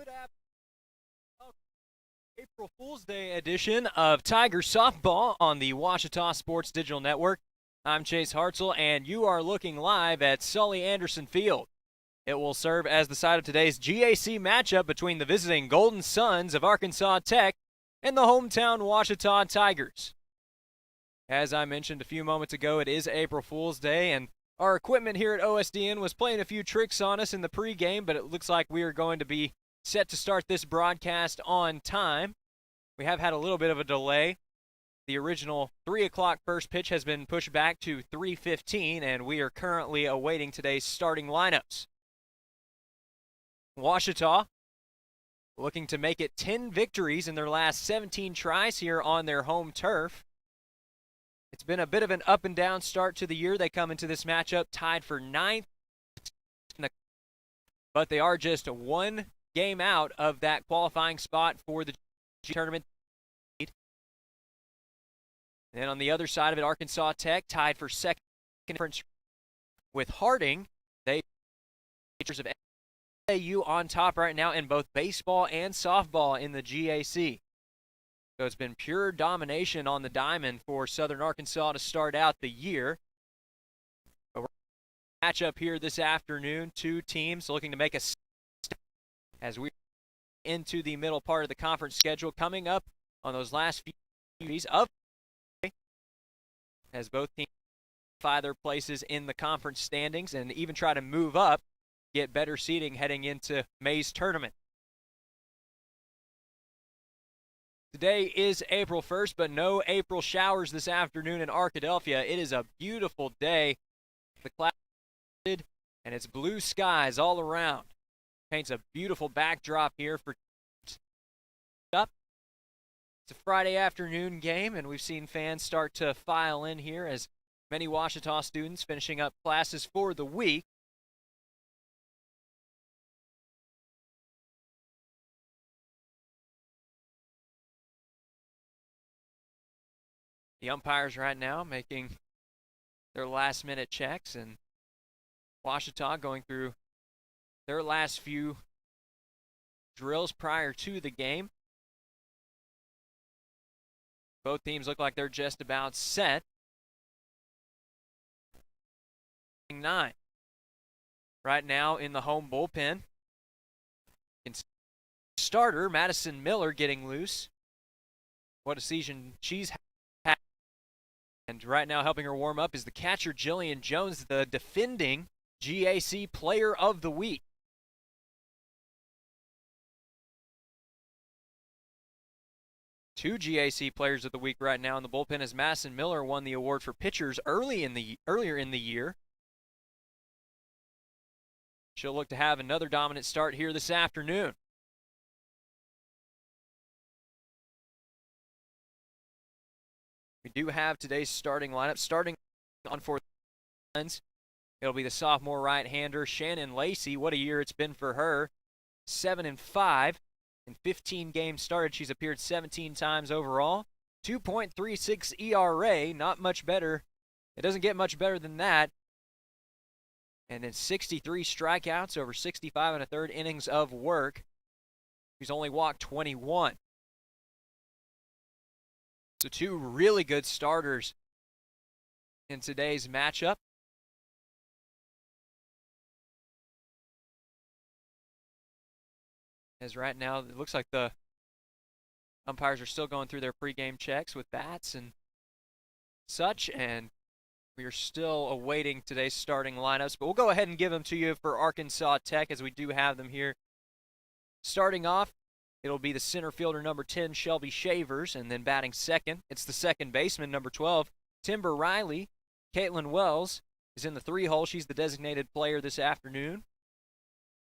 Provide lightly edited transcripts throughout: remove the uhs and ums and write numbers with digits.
Good afternoon. April Fool's Day edition of Tiger Softball on the Washita Sports Digital Network. I'm Chase Hartzell, and you are looking live at Sully Anderson Field. It will serve as the site of today's GAC matchup between the visiting Golden Suns of Arkansas Tech and the hometown Washita Tigers. As I mentioned a few moments ago, it is April Fool's Day, and our equipment here at OSDN was playing a few tricks on us in the pregame, but it looks like we are going to be set to start this broadcast on time. We have had a little bit of a delay. The original 3 o'clock first pitch has been pushed back to 3:15, and we are currently awaiting today's starting lineups. Washita looking to make it 10 victories in their last 17 tries here on their home turf. It's been a bit of an up and down start to the year. They come into this matchup tied for 9th, but they are just one game out of that qualifying spot for the tournament. And then on the other side of it, Arkansas Tech tied for second with Harding. They of AU on top right now in both baseball and softball in the GAC. So it's been pure domination on the diamond for Southern Arkansas to start out the year. Matchup here this afternoon, two teams looking to make a step as we into the middle part of the conference schedule, coming up on those last few days of as both teams occupy their places in the conference standings and even try to move up, get better seeding heading into May's tournament. Today is April 1st, but no April showers this afternoon in Arkadelphia. It is a beautiful day. The clouds and it's blue skies all around. Paints a beautiful backdrop here for up. It's a Friday afternoon game, and we've seen fans start to file in here as many Washita students finishing up classes for the week. The umpires right now making their last-minute checks, and Washita going through their last few drills prior to the game. Both teams look like they're just about set. 9 right now in the home bullpen. Starter Madison Miller getting loose. What a season she's had. And right now helping her warm up is the catcher Jillian Jones, the defending GAC Player of the Week. Two GAC Players of the Week right now in the bullpen as Madison Miller won the award for pitchers earlier in the year. She'll look to have another dominant start here this afternoon. We do have today's starting lineup. Starting on for the Suns, it'll be the sophomore right-hander Shannon Lacey. What a year it's been for her. 7-5 in 15 games started. She's appeared 17 times overall. 2.36 ERA, not much better. It doesn't get much better than that. And then 63 strikeouts over 65 and a third innings of work. She's only walked 21. So two really good starters in today's matchup. As right now, it looks like the umpires are still going through their pregame checks with bats and such, and we are still awaiting today's starting lineups, but we'll go ahead and give them to you for Arkansas Tech as we do have them here. Starting off, it'll be the center fielder, number 10, Shelby Shavers, and then batting second, it's the second baseman, number 12, Timber Riley. Caitlin Wells is in the 3-hole. She's the designated player this afternoon.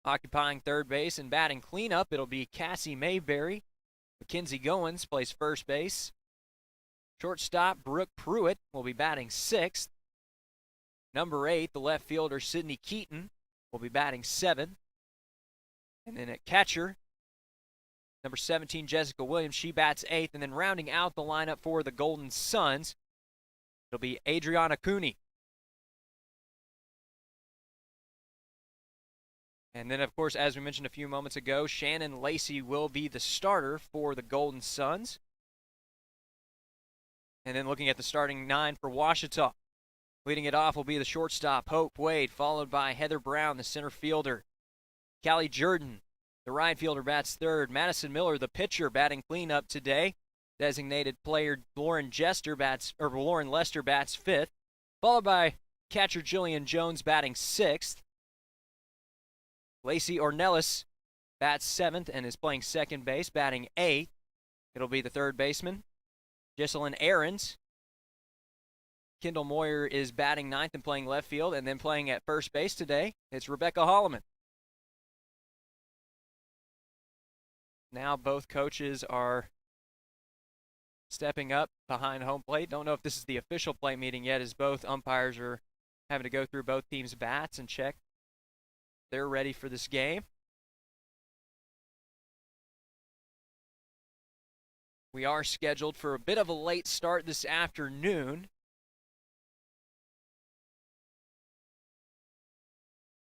Occupying third base and batting cleanup, it'll be Cassie Mayberry. Mackenzie Goins plays first base. Shortstop, Brooke Pruitt will be batting sixth. Number 8, the left fielder, Sydney Keaton, will be batting seventh. And then at catcher, number 17, Jessica Williams, she bats eighth. And then rounding out the lineup for the Golden Suns, it'll be Adriana Cooney. And then, of course, as we mentioned a few moments ago, Shannon Lacey will be the starter for the Golden Suns. And then looking at the starting 9 for Ouachita. Leading it off will be the shortstop, Hope Wade, followed by Heather Brown, the center fielder. Callie Jordan, the right fielder, bats third. Madison Miller, the pitcher, batting cleanup today. Designated player Lauren Lester bats fifth, followed by catcher Jillian Jones batting sixth. Lacey Ornelas bats seventh and is playing second base, batting eighth. It'll be the third baseman, Jesselyn Ahrens. Kendall Moyer is batting ninth and playing left field, and then playing at first base today, it's Rebecca Holloman. Now both coaches are stepping up behind home plate. Don't know if this is the official plate meeting yet, as both umpires are having to go through both teams' bats and check they're ready for this game. We are scheduled for a bit of a late start this afternoon.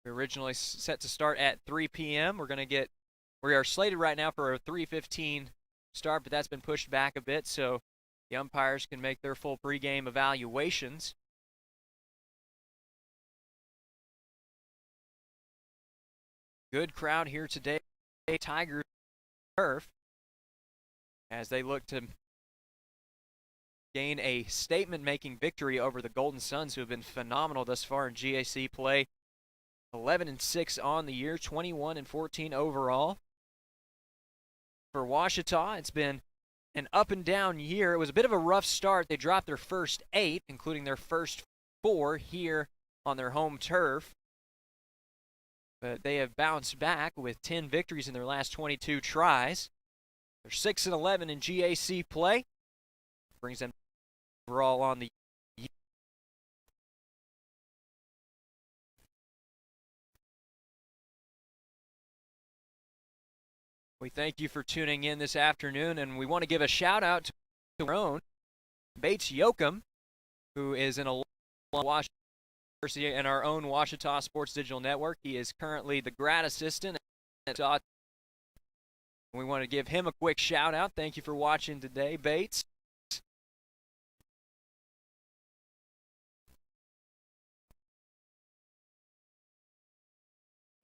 We originally set to start at 3 p.m. We are slated right now for a 3:15 start, but that's been pushed back a bit so the umpires can make their full pregame evaluations. Good crowd here today. Tigers turf as they look to gain a statement-making victory over the Golden Suns, who have been phenomenal thus far in GAC play. 11-6 on the year, 21-14 overall. For Ouachita, it's been an up-and-down year. It was a bit of a rough start. They dropped their first 8, including their first 4 here on their home turf. But they have bounced back with 10 victories in their last 22 tries. They're 6-11 in GAC play. Brings them overall on the year. We thank you for tuning in this afternoon, and we want to give a shout-out to our own Bates Yoakum, who is in a Washington University and our own Ouachita Sports Digital Network. He is currently the grad assistant at we want to give him a quick shout-out. Thank you for watching today, Bates.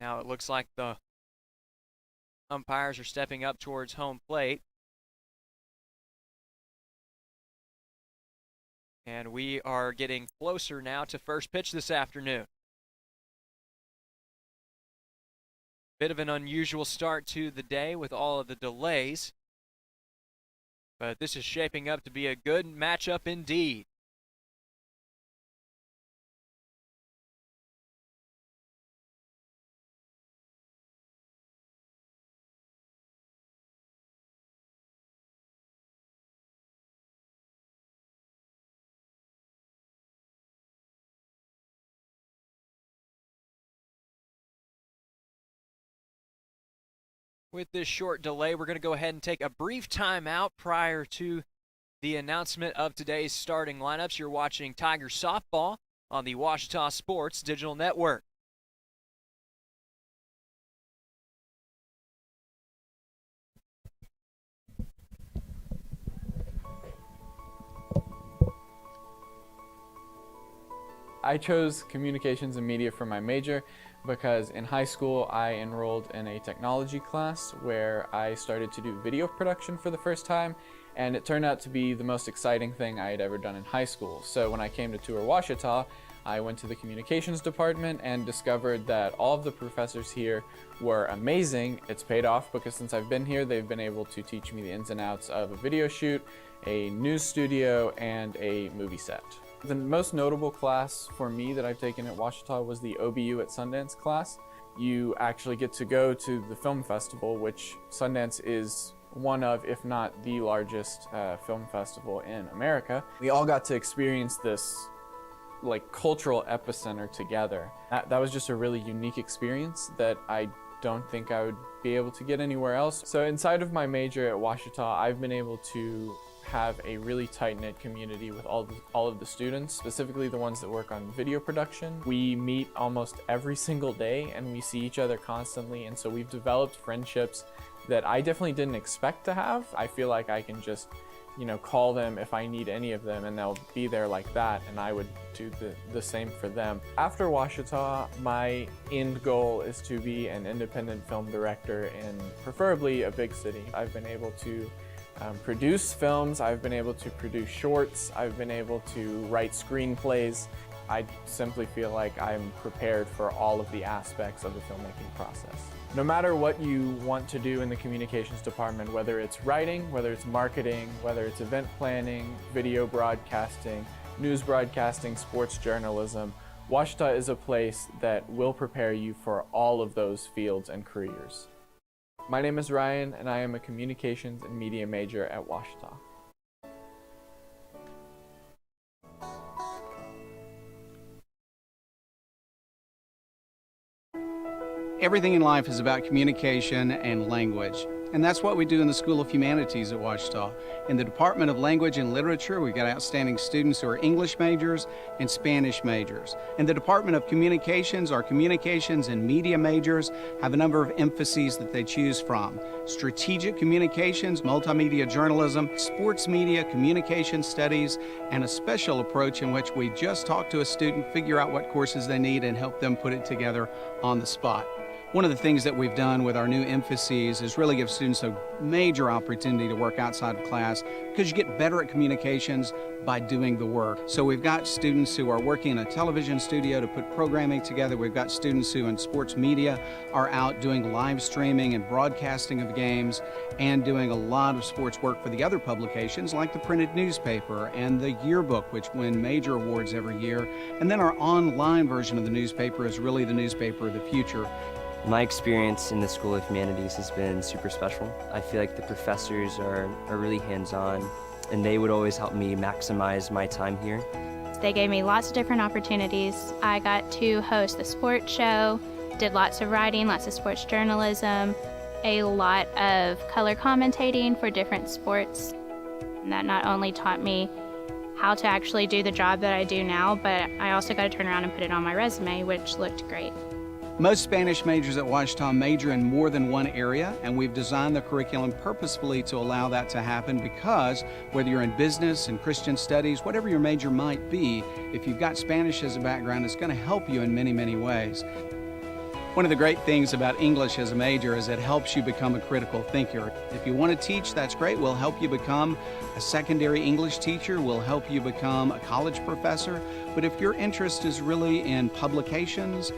Now it looks like the umpires are stepping up towards home plate. And we are getting closer now to first pitch this afternoon. Bit of an unusual start to the day with all of the delays. But this is shaping up to be a good matchup indeed. With this short delay, we're going to go ahead and take a brief timeout prior to the announcement of today's starting lineups. You're watching Tiger Softball on the Ouachita Sports Digital Network. I chose communications and media for my major because in high school I enrolled in a technology class where I started to do video production for the first time, and it turned out to be the most exciting thing I had ever done in high school. So when I came to tour Ouachita, I went to the communications department and discovered that all of the professors here were amazing. It's paid off because since I've been here, they've been able to teach me the ins and outs of a video shoot, a news studio, and a movie set. The most notable class for me that I've taken at Ouachita was the OBU at Sundance class. You actually get to go to the film festival, which Sundance is one of, if not the largest film festival in America. We all got to experience this cultural epicenter together. That was just a really unique experience that I don't think I would be able to get anywhere else. So inside of my major at Ouachita, I've been able to have a really tight-knit community with all of the students, specifically the ones that work on video production. We meet almost every single day and we see each other constantly, and so we've developed friendships that I definitely didn't expect to have. I feel like I can just, call them if I need any of them and they'll be there like that, and I would do the same for them. After Ouachita, my end goal is to be an independent film director in preferably a big city. I've been able to produce films, I've been able to produce shorts, I've been able to write screenplays. I simply feel like I'm prepared for all of the aspects of the filmmaking process. No matter what you want to do in the communications department, whether it's writing, whether it's marketing, whether it's event planning, video broadcasting, news broadcasting, sports journalism, Ouachita is a place that will prepare you for all of those fields and careers. My name is Ryan, and I am a communications and media major at Ouachita. Everything in life is about communication and language. And that's what we do in the School of Humanities at Ouachita. In the Department of Language and Literature, we've got outstanding students who are English majors and Spanish majors. In the Department of Communications, our communications and media majors have a number of emphases that they choose from. Strategic communications, multimedia journalism, sports media, communication studies, and a special approach in which we just talk to a student, figure out what courses they need, and help them put it together on the spot. One of the things that we've done with our new emphases is really give students a major opportunity to work outside of class, because you get better at communications by doing the work. So we've got students who are working in a television studio to put programming together. We've got students who in sports media are out doing live streaming and broadcasting of games and doing a lot of sports work for the other publications like the printed newspaper and the yearbook, which win major awards every year. And then our online version of the newspaper is really the newspaper of the future. My experience in the School of Humanities has been super special. I feel like the professors are really hands-on, and they would always help me maximize my time here. They gave me lots of different opportunities. I got to host the sports show, did lots of writing, lots of sports journalism, a lot of color commentating for different sports. And that not only taught me how to actually do the job that I do now, but I also got to turn around and put it on my resume, which looked great. Most Spanish majors at Ouachita major in more than one area, and we've designed the curriculum purposefully to allow that to happen, because whether you're in business and Christian studies, whatever your major might be, if you've got Spanish as a background, it's going to help you in many, many ways. One of the great things about English as a major is it helps you become a critical thinker. If you want to teach, that's great. We'll help you become a secondary English teacher. We'll help you become a college professor. But if your interest is really in publications,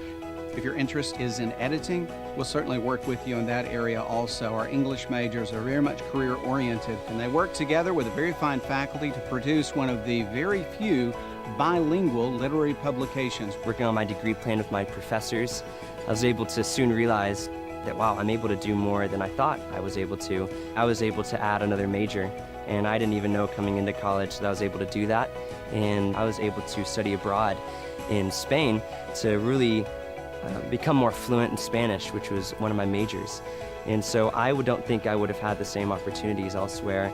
if your interest is in editing, we'll certainly work with you in that area also. Our English majors are very much career-oriented, and they work together with a very fine faculty to produce one of the very few bilingual literary publications. Working on my degree plan with my professors, I was able to soon realize that, wow, I'm able to do more than I thought I was able to. I was able to add another major, and I didn't even know coming into college that I was able to do that. And I was able to study abroad in Spain to really become more fluent in Spanish, which was one of my majors. And so I don't think I would have had the same opportunities elsewhere.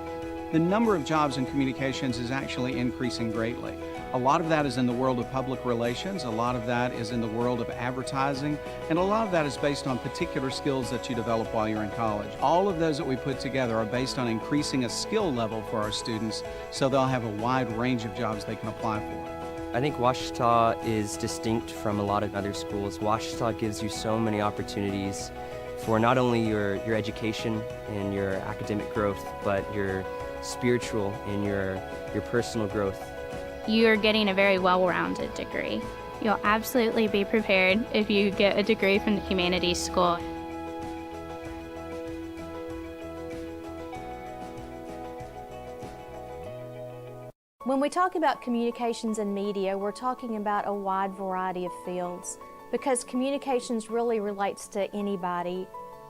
The number of jobs in communications is actually increasing greatly. A lot of that is in the world of public relations, a lot of that is in the world of advertising, and a lot of that is based on particular skills that you develop while you're in college. All of those that we put together are based on increasing a skill level for our students, so they'll have a wide range of jobs they can apply for. I think Ouachita is distinct from a lot of other schools. Ouachita gives you so many opportunities for not only your education and your academic growth, but your spiritual and your personal growth. You're getting a very well-rounded degree. You'll absolutely be prepared if you get a degree from the humanities school. When we talk about communications and media, we're talking about a wide variety of fields, because communications really relates to anybody,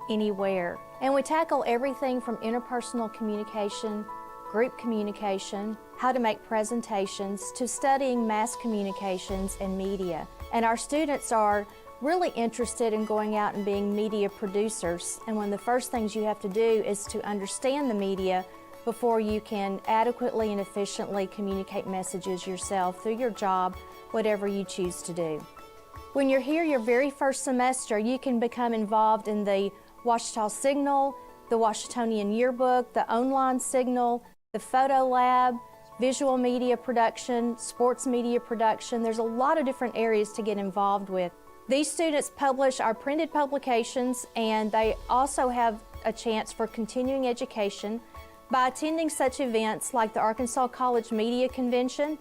anywhere. And we tackle everything from interpersonal communication, group communication, how to make presentations, to studying mass communications and media. And our students are really interested in going out and being media producers. And one of the first things you have to do is to understand the media before you can adequately and efficiently communicate messages yourself through your job, whatever you choose to do. When you're here your very first semester, you can become involved in the Ouachita Signal, the Ouachitonian Yearbook, the Online Signal, the Photo Lab, visual media production, sports media production. There's a lot of different areas to get involved with. These students publish our printed publications, and they also have a chance for continuing education by attending such events like the Arkansas College Media Convention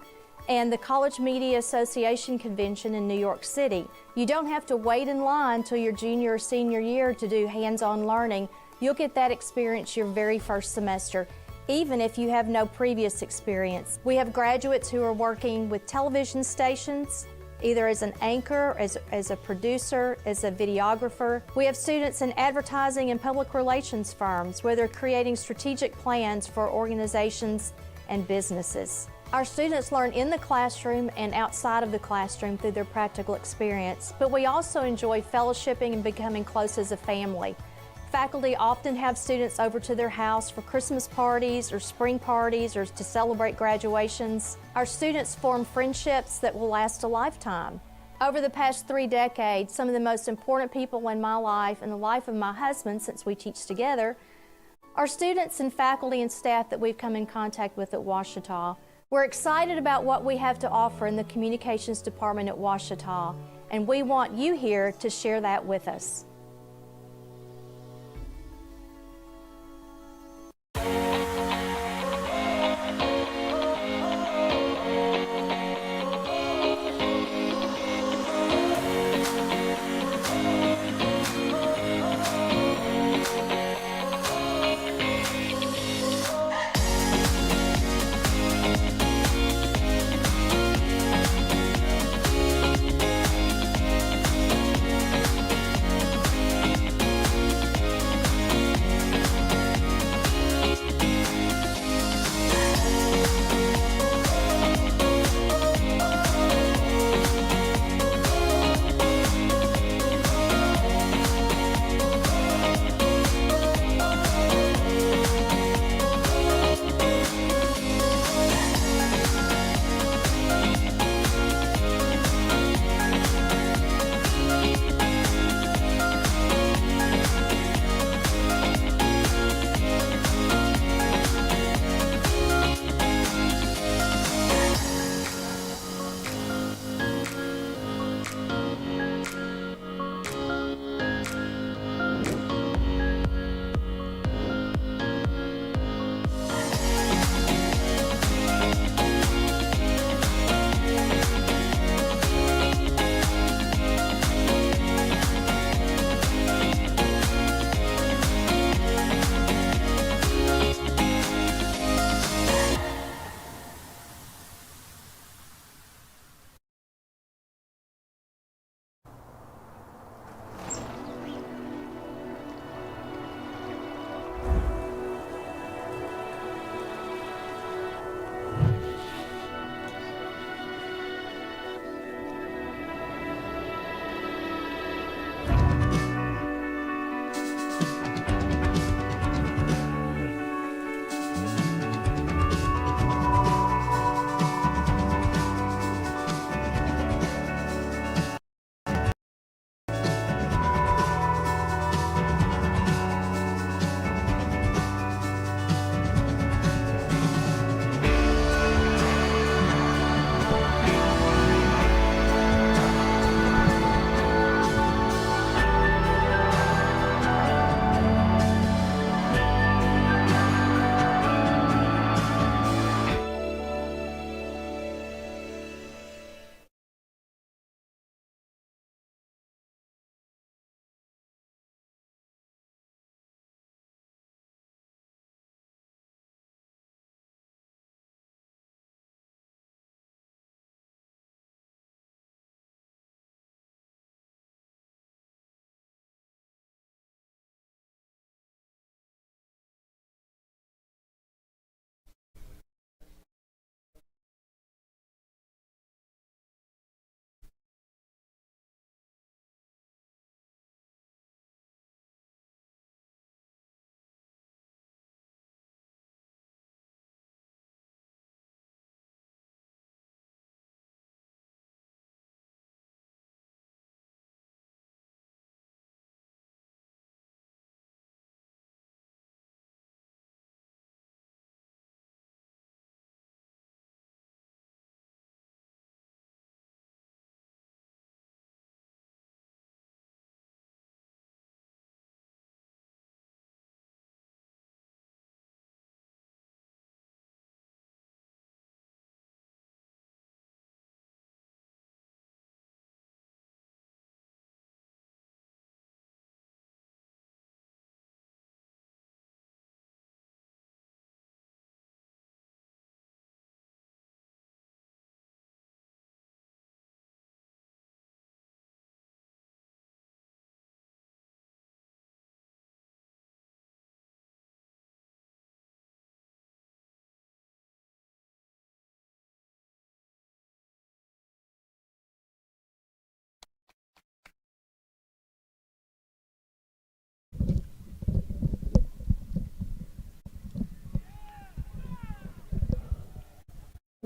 and the College Media Association Convention in New York City. You don't have to wait in line till your junior or senior year to do hands-on learning. You'll get that experience your very first semester, even if you have no previous experience. We have graduates who are working with television stations, either as an anchor, as a producer, as a videographer. We have students in advertising and public relations firms where they're creating strategic plans for organizations and businesses. Our students learn in the classroom and outside of the classroom through their practical experience, but we also enjoy fellowshipping and becoming close as a family. Faculty often have students over to their house for Christmas parties or spring parties or to celebrate graduations. Our students form friendships that will last a lifetime. Over the past 3 decades, some of the most important people in my life and the life of my husband, since we teach together, are students and faculty and staff that we've come in contact with at Ouachita. We're excited about what we have to offer in the communications department at Ouachita, and we want you here to share that with us.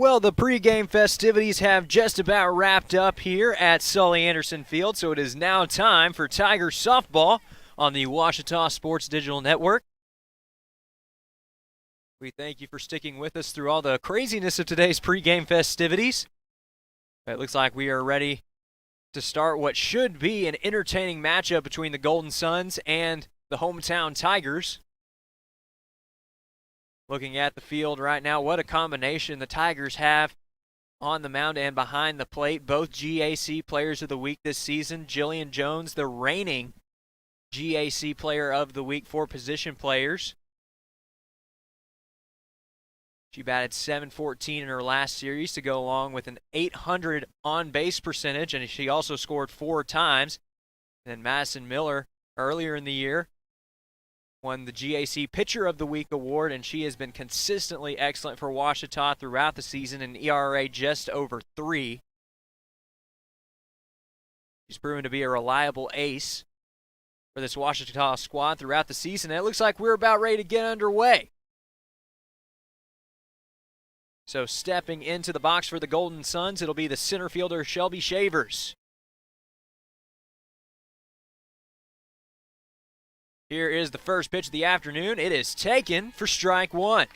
Well, the pregame festivities have just about wrapped up here at Sully Anderson Field, so it is now time for Tiger softball on the Ouachita Sports Digital Network. We thank you for sticking with us through all the craziness of today's pregame festivities. It looks like we are ready to start what should be an entertaining matchup between the Golden Suns and the hometown Tigers. Looking at the field right now, what a combination the Tigers have on the mound and behind the plate. Both GAC Players of the Week this season. Jillian Jones, the reigning GAC Player of the Week for position players. She batted .714 in her last series to go along with an .800 on-base percentage, and she also scored 4 times. And then Madison Miller, earlier in the year, won the GAC Pitcher of the Week award, and she has been consistently excellent for Ouachita throughout the season, an ERA just over 3. She's proven to be a reliable ace for this Ouachita squad throughout the season, and it looks like we're about ready to get underway. So stepping into the box for the Golden Suns, it'll be the center fielder Shelby Shavers. Here is the first pitch of the afternoon. It is taken for strike 1.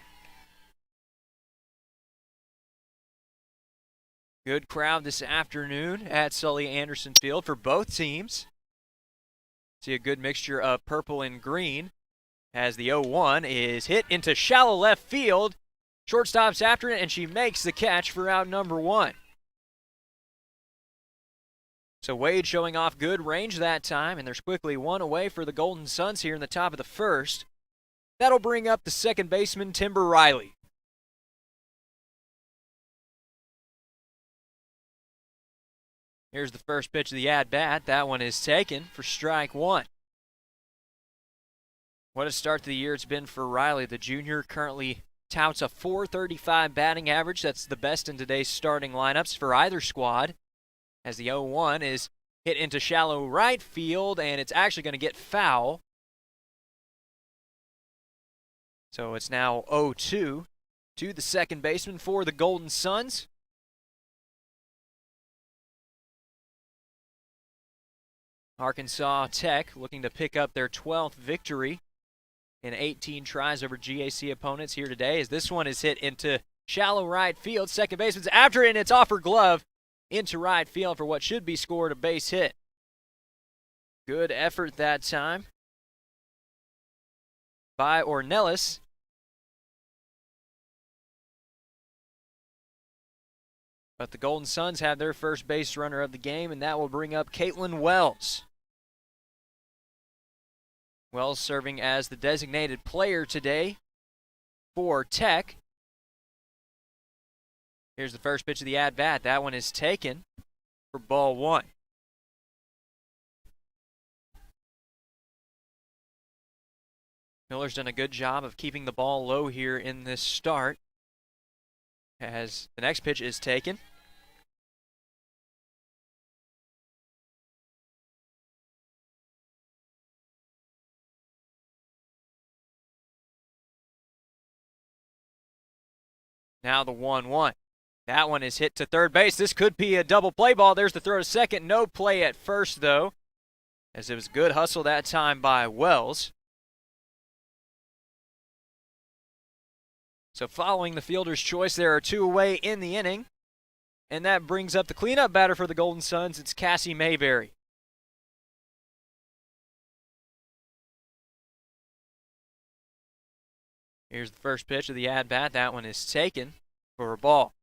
Good crowd this afternoon at Sully Anderson Field for both teams. See a good mixture of purple and green as the 0-1 is hit into shallow left field. Shortstop's after it, and she makes the catch for out number 1. So Wade showing off good range that time, and there's quickly 1 away for the Golden Suns here in the top of the first. That'll bring up the second baseman, Timber Riley. Here's the first pitch of the at-bat. That one is taken for strike 1. What a start to the year it's been for Riley. The junior currently touts a .435 batting average. That's the best in today's starting lineups for either squad. As the 0-1 is hit into shallow right field, and it's actually going to get foul. So it's now 0-2 to the second baseman for the Golden Suns. Arkansas Tech looking to pick up their 12th victory in 18 tries over GAC opponents here today, as this one is hit into shallow right field. Second baseman's after it, and it's off her glove into right field for what should be scored a base hit. Good effort that time by Ornelas. But the Golden Suns have their first base runner of the game, and that will bring up Caitlin Wells. Wells serving as the designated player today for Tech. Here's the first pitch of the at-bat. That one is taken for ball 1. Miller's done a good job of keeping the ball low here in this start, as the next pitch is taken. Now the 1-1. That one is hit to third base. This could be a double play ball. There's the throw to second. No play at first, though, as it was good hustle that time by Wells. So following the fielder's choice, there are 2 away in the inning. And that brings up the cleanup batter for the Golden Suns. It's Cassie Mayberry. Here's the first pitch of the at-bat. That one is taken for a ball.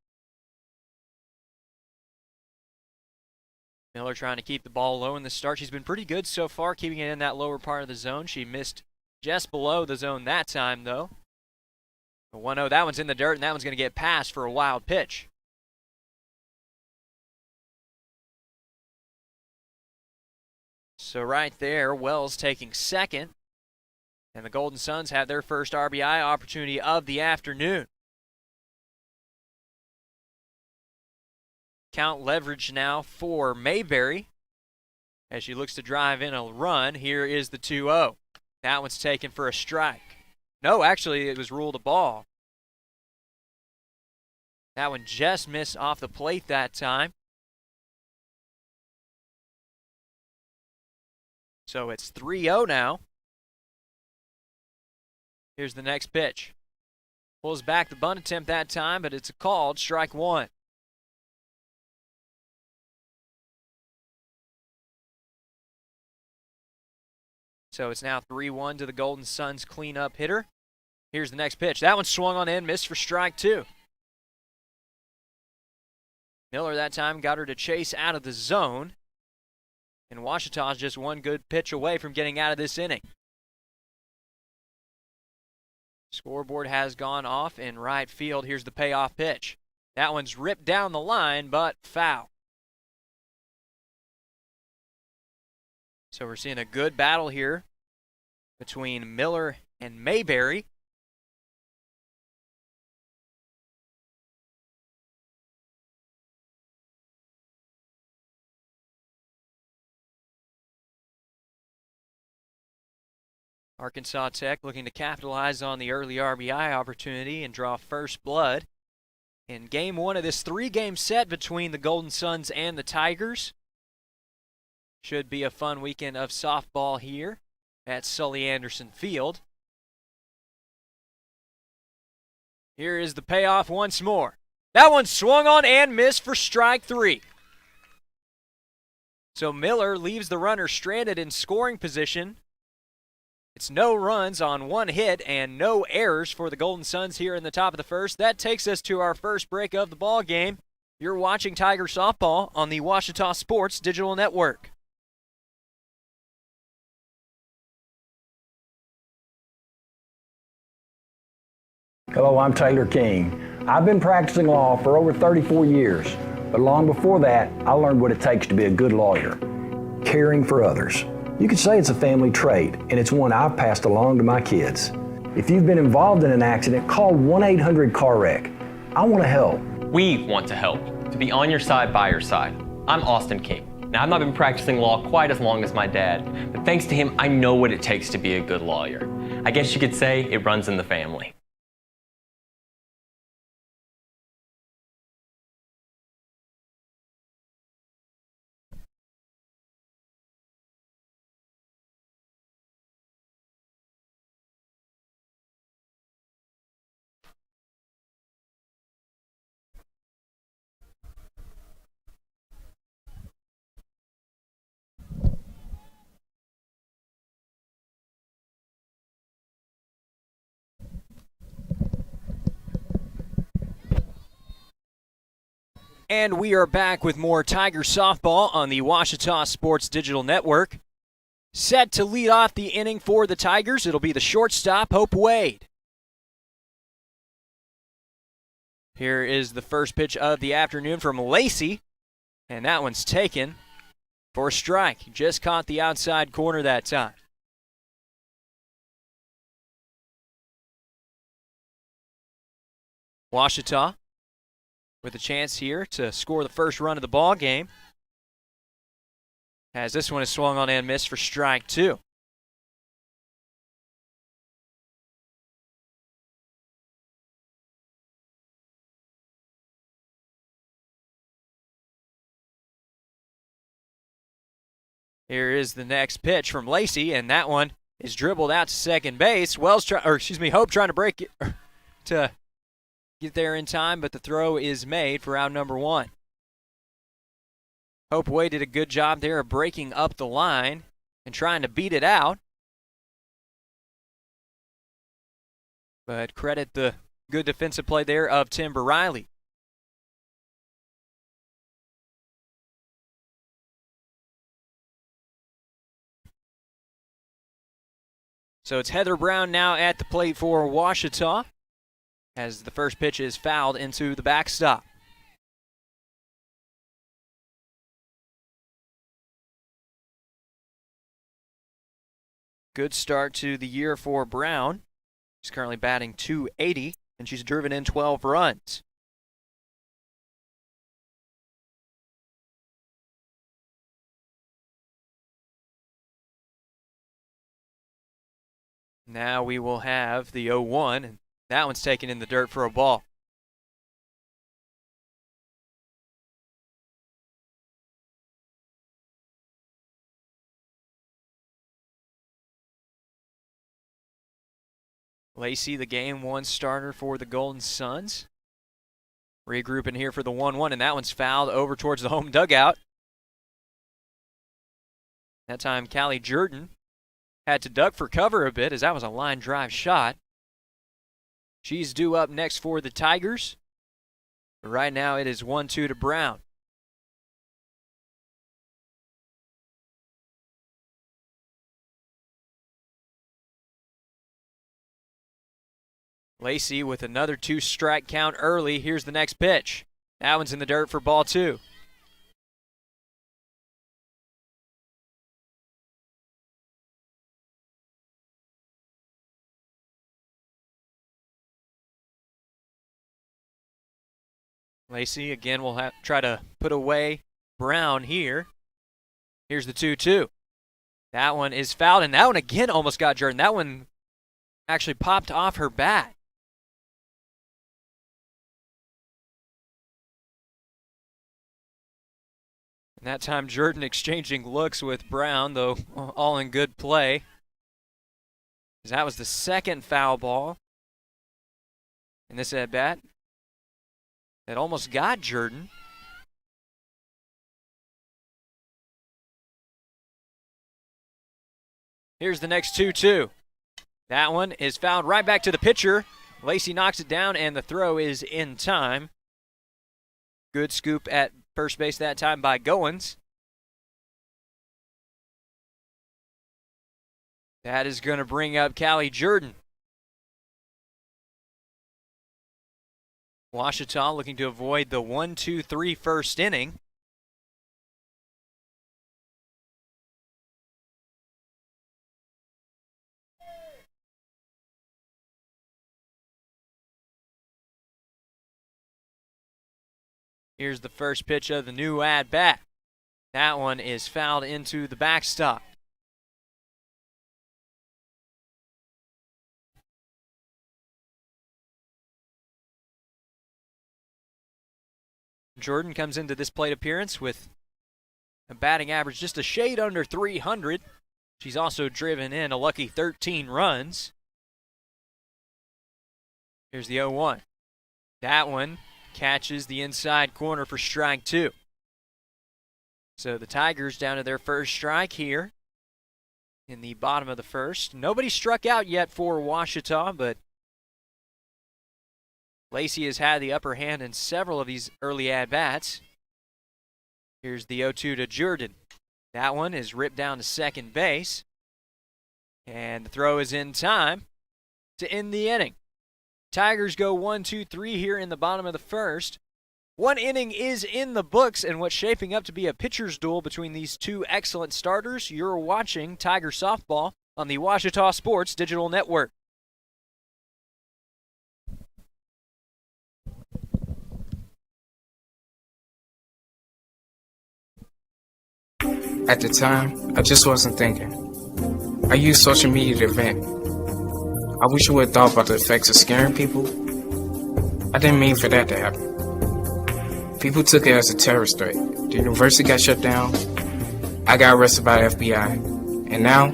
Miller trying to keep the ball low in the start. She's been pretty good so far, keeping it in that lower part of the zone. She missed just below the zone that time, though. The 1-0, that one's in the dirt, and that one's going to get passed for a wild pitch. So right there, Wells taking second. And the Golden Suns have their first RBI opportunity of the afternoon. Count leverage now for Mayberry as she looks to drive in a run. Here is the 2-0. That one's taken for a strike. No, actually, it was ruled a ball. That one just missed off the plate that time. So it's 3-0 now. Here's the next pitch. Pulls back the bunt attempt that time, but it's a called strike one. So it's now 3-1 to the Golden Suns cleanup hitter. Here's the next pitch. That one swung on in, missed for strike two. Miller that time got her to chase out of the zone. And Washita's just one good pitch away from getting out of this inning. Scoreboard has gone off in right field. Here's the payoff pitch. That one's ripped down the line, but foul. So we're seeing a good battle here between Miller and Mayberry. Arkansas Tech looking to capitalize on the early RBI opportunity and draw first blood in game one of this three-game set between the Golden Suns and the Tigers. Should be a fun weekend of softball here at Sully Anderson Field. Here is the payoff once more. That one swung on and missed for strike three. So Miller leaves the runner stranded in scoring position. It's no runs on one hit and no errors for the Golden Suns here in the top of the first. That takes us to our first break of the ball game. You're watching Tiger Softball on the Washita Sports Digital Network. Hello, I'm Taylor King. I've been practicing law for over 34 years, but long before that, I learned what it takes to be a good lawyer, caring for others. You could say it's a family trait, and it's one I've passed along to my kids. If you've been involved in an accident, call 1-800-CAR-WRECK. I want to help. We want to help, to be on your side, by your side. I'm Austin King. Now, I've not been practicing law quite as long as my dad, but thanks to him, I know what it takes to be a good lawyer. I guess you could say it runs in the family. And we are back with more Tiger Softball on the Washita Sports Digital Network. Set to lead off the inning for the Tigers, it'll be the shortstop, Hope Wade. Here is the first pitch of the afternoon from Lacey, and that one's taken for a strike. Just caught the outside corner that time. Washita with a chance here to score the first run of the ball game, as this one is swung on and missed for strike two. Here is the next pitch from Lacey, and that one is dribbled out to second base. Hope trying to break it to get there in time, but the throw is made for out number one. Hope Wade did a good job there of breaking up the line and trying to beat it out. But credit the good defensive play there of Timber Riley. So it's Heather Brown now at the plate for Washita, as the first pitch is fouled into the backstop. Good start to the year for Brown. She's currently batting .280, and she's driven in 12 runs. Now we will have the 0-1, and that one's taken in the dirt for a ball. Lacey, the game one starter for the Golden Suns. Regrouping here for the 1-1, and that one's fouled over towards the home dugout. That time, Callie Jordan had to duck for cover a bit as that was a line drive shot. She's due up next for the Tigers. But right now, it is 1-2 to Brown. Lacey with another 2-strike count early. Here's the next pitch. That one's in the dirt for ball 2. Lacey again will try to put away Brown here. Here's the 2-2. That one is fouled, and that one again almost got Jordan. That one actually popped off her bat. And that time, Jordan exchanging looks with Brown, though all in good play. That was the second foul ball in this at-bat. That almost got Jordan. Here's the next 2-2. That one is fouled right back to the pitcher. Lacey knocks it down, and the throw is in time. Good scoop at first base that time by Goins. That is going to bring up Callie Jordan. Ouachita looking to avoid the 1-2-3 first inning. Here's the first pitch of the new at-bat. That one is fouled into the backstop. Jordan comes into this plate appearance with a batting average just a shade under 300. She's also driven in a lucky 13 runs. Here's the 0-1. That one catches the inside corner for strike 2. So the Tigers down to their first strike here in the bottom of the first. Nobody struck out yet for Ouachita, but Lacey has had the upper hand in several of these early at-bats. Here's the 0-2 to Jordan. That one is ripped down to second base. And the throw is in time to end the inning. Tigers go 1-2-3 here in the bottom of the first. One inning is in the books, and what's shaping up to be a pitcher's duel between these two excellent starters. You're watching Tiger Softball on the Ouachita Sports Digital Network. At the time, I just wasn't thinking. I used social media to vent. I wish I would have thought about the effects of scaring people. I didn't mean for that to happen. People took it as a terrorist threat. The university got shut down. I got arrested by the FBI. And now,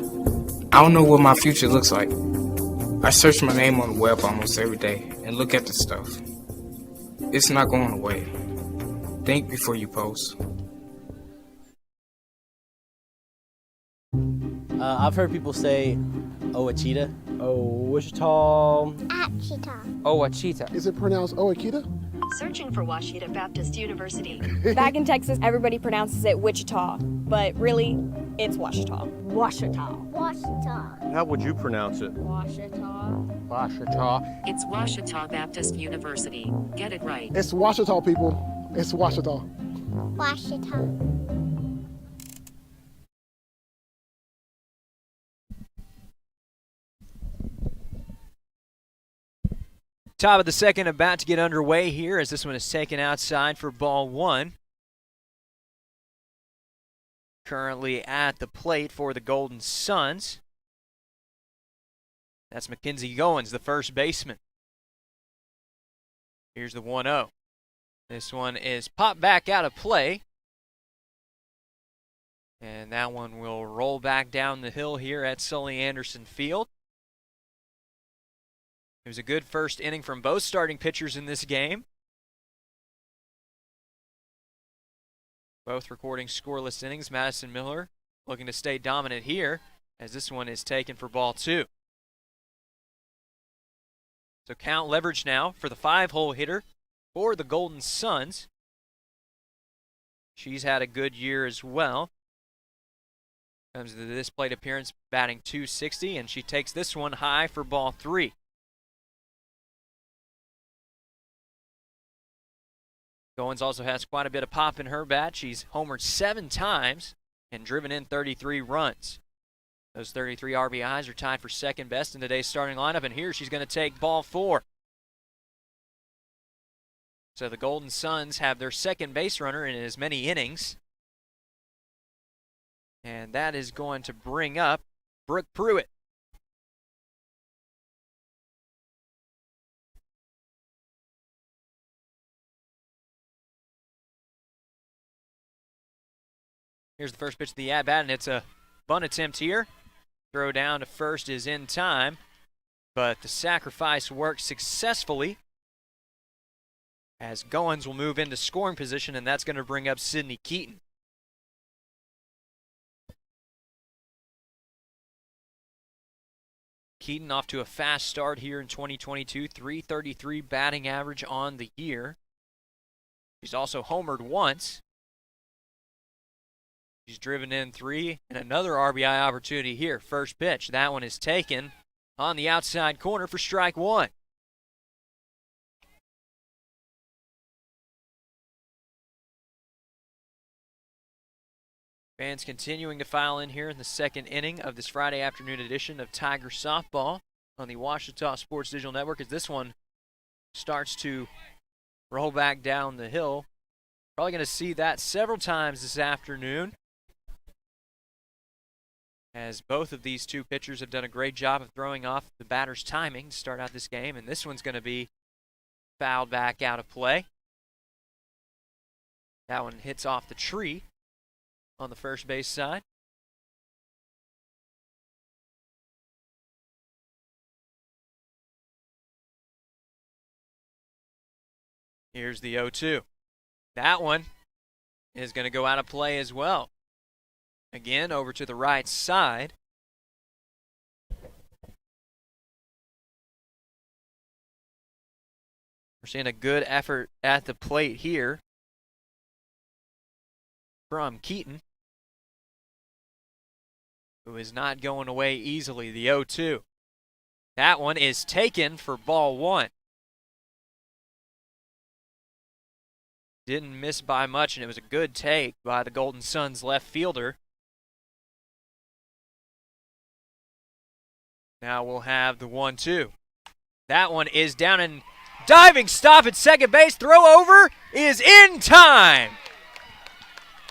I don't know what my future looks like. I search my name on the web almost every day and look at the stuff. It's not going away. Think before you post. I've heard people say Ouachita. Ouachita. Achita. Ouachita. Is it pronounced Ouachita? Searching for Ouachita Baptist University. Back in Texas, everybody pronounces it Wichita, but really, it's Ouachita. Ouachita. Ouachita. How would you pronounce it? Ouachita. Ouachita. It's Ouachita Baptist University. Get it right. It's Ouachita, people. It's Ouachita. Ouachita. Top of the second about to get underway here as this one is taken outside for ball 1. Currently at the plate for the Golden Suns. That's Mackenzie Goins, the first baseman. Here's the 1-0. This one is popped back out of play. And that one will roll back down the hill here at Sully Anderson Field. It was a good first inning from both starting pitchers in this game. Both recording scoreless innings. Madison Miller looking to stay dominant here as this one is taken for ball 2. So count leverage now for the 5-hole hitter for the Golden Suns. She's had a good year as well. Comes to this plate appearance batting .260, and she takes this one high for ball 3. Goins also has quite a bit of pop in her bat. She's homered 7 times and driven in 33 runs. Those 33 RBIs are tied for second best in today's starting lineup, and here she's going to take ball 4. So the Golden Suns have their second base runner in as many innings. And that is going to bring up Brooke Pruitt. Here's the first pitch of the at-bat, and it's a bunt attempt here. Throw down to first is in time, but the sacrifice works successfully as Goins will move into scoring position, and that's going to bring up Sydney Keaton. Keaton off to a fast start here in 2022, .333 batting average on the year. She's also homered once. She's driven in 3 and another RBI opportunity here. First pitch, that one is taken on the outside corner for strike 1. Fans continuing to file in here in the second inning of this Friday afternoon edition of Tiger Softball on the Ouachita Sports Digital Network as this one starts to roll back down the hill. Probably going to see that several times this afternoon as both of these two pitchers have done a great job of throwing off the batter's timing to start out this game, and this one's going to be fouled back out of play. That one hits off the tree on the first base side. Here's the 0-2. That one is going to go out of play as well. Again, over to the right side. We're seeing a good effort at the plate here from Keaton, who is not going away easily. The 0-2. That one is taken for ball 1. Didn't miss by much, and it was a good take by the Golden Suns left fielder. Now we'll have the 1-2. That one is down, and diving stop at second base. Throw over is in time.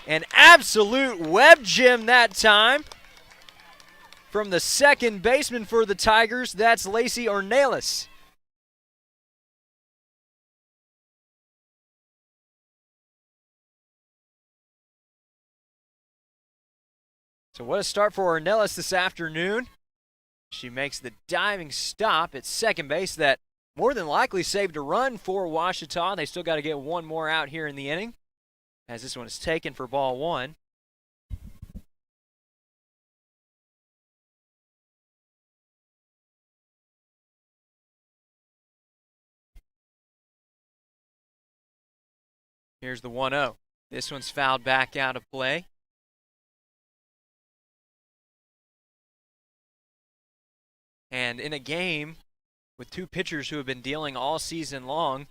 An absolute web gem that time from the second baseman for the Tigers. That's Lacey Ornelas. So what a start for Ornelas this afternoon. She makes the diving stop at second base that more than likely saved a run for Ouachita. They still got to get one more out here in the inning, as this one is taken for ball 1. Here's the 1-0. This one's fouled back out of play. And in a game with two pitchers who have been dealing all season long,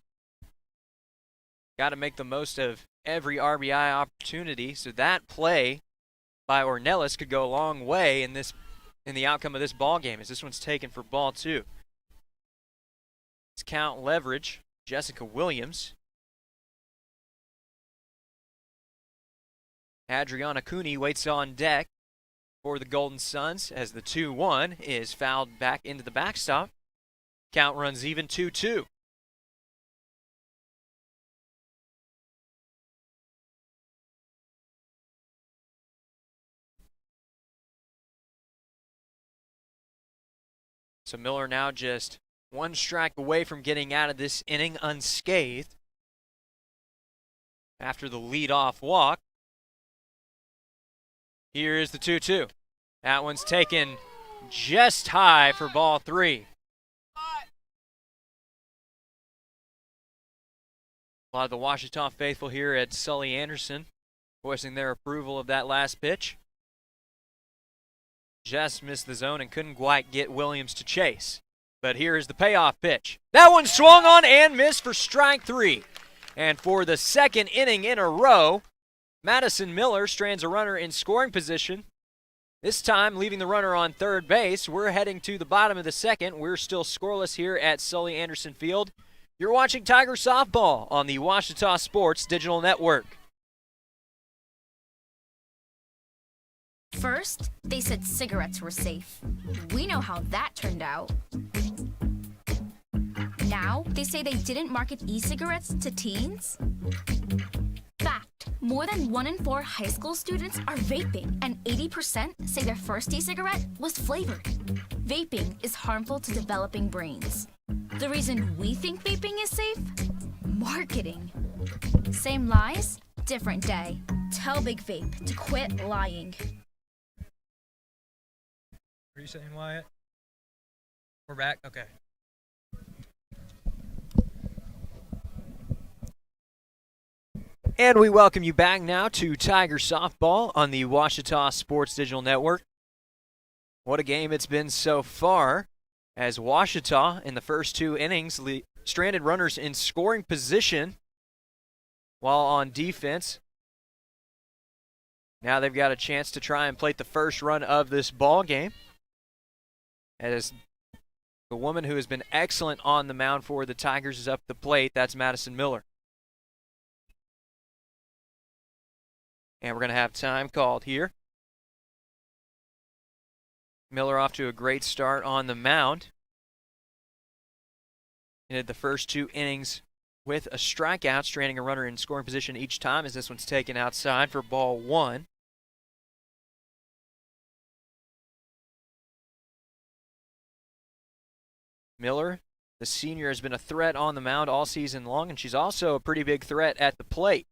got to make the most of every RBI opportunity. So that play by Ornelas could go a long way in the outcome of this ball game, as this one's taken for ball 2. It's count leverage, Jessica Williams. Adriana Cooney waits on deck for the Golden Suns as the 2-1 is fouled back into the backstop. Count runs even 2-2. So Miller now just One strike away from getting out of this inning unscathed after the leadoff walk. Here is the 2-2. That one's taken just high for ball 3. A lot of the Washita faithful here at Sully Anderson voicing their approval of that last pitch. Just missed the zone and couldn't quite get Williams to chase. But here is the payoff pitch. That one swung on and missed for strike 3. And for the second inning in a row, Madison Miller strands a runner in scoring position. This time leaving the runner on third base. We're heading to the bottom of the second. We're still scoreless here at Sully Anderson Field. You're watching Tiger Softball on the Washita Sports Digital Network. First, they said cigarettes were safe. We know how that turned out. Now, they say they didn't market e-cigarettes to teens? Fact, more than 1 in 4 high school students are vaping, and 80% say their first e-cigarette was flavored. Vaping is harmful to developing brains. The reason we think vaping is safe? Marketing. Same lies, different day. Tell Big Vape to quit lying. What are you saying, Wyatt? We're back? Okay. And we welcome you back now to Tiger Softball on the Washita Sports Digital Network. What a game it's been so far, as Washita in the first 2 innings stranded runners in scoring position while on defense. Now they've got a chance to try and plate the first run of this ball game, as the woman who has been excellent on the mound for the Tigers is up the plate. That's Madison Miller. And we're going to have time called here. Miller off to a great start on the mound. He did the first 2 innings with a strikeout, stranding a runner in scoring position each time, as this one's taken outside for ball 1. Miller, the senior, has been a threat on the mound all season long, and she's also a pretty big threat at the plate,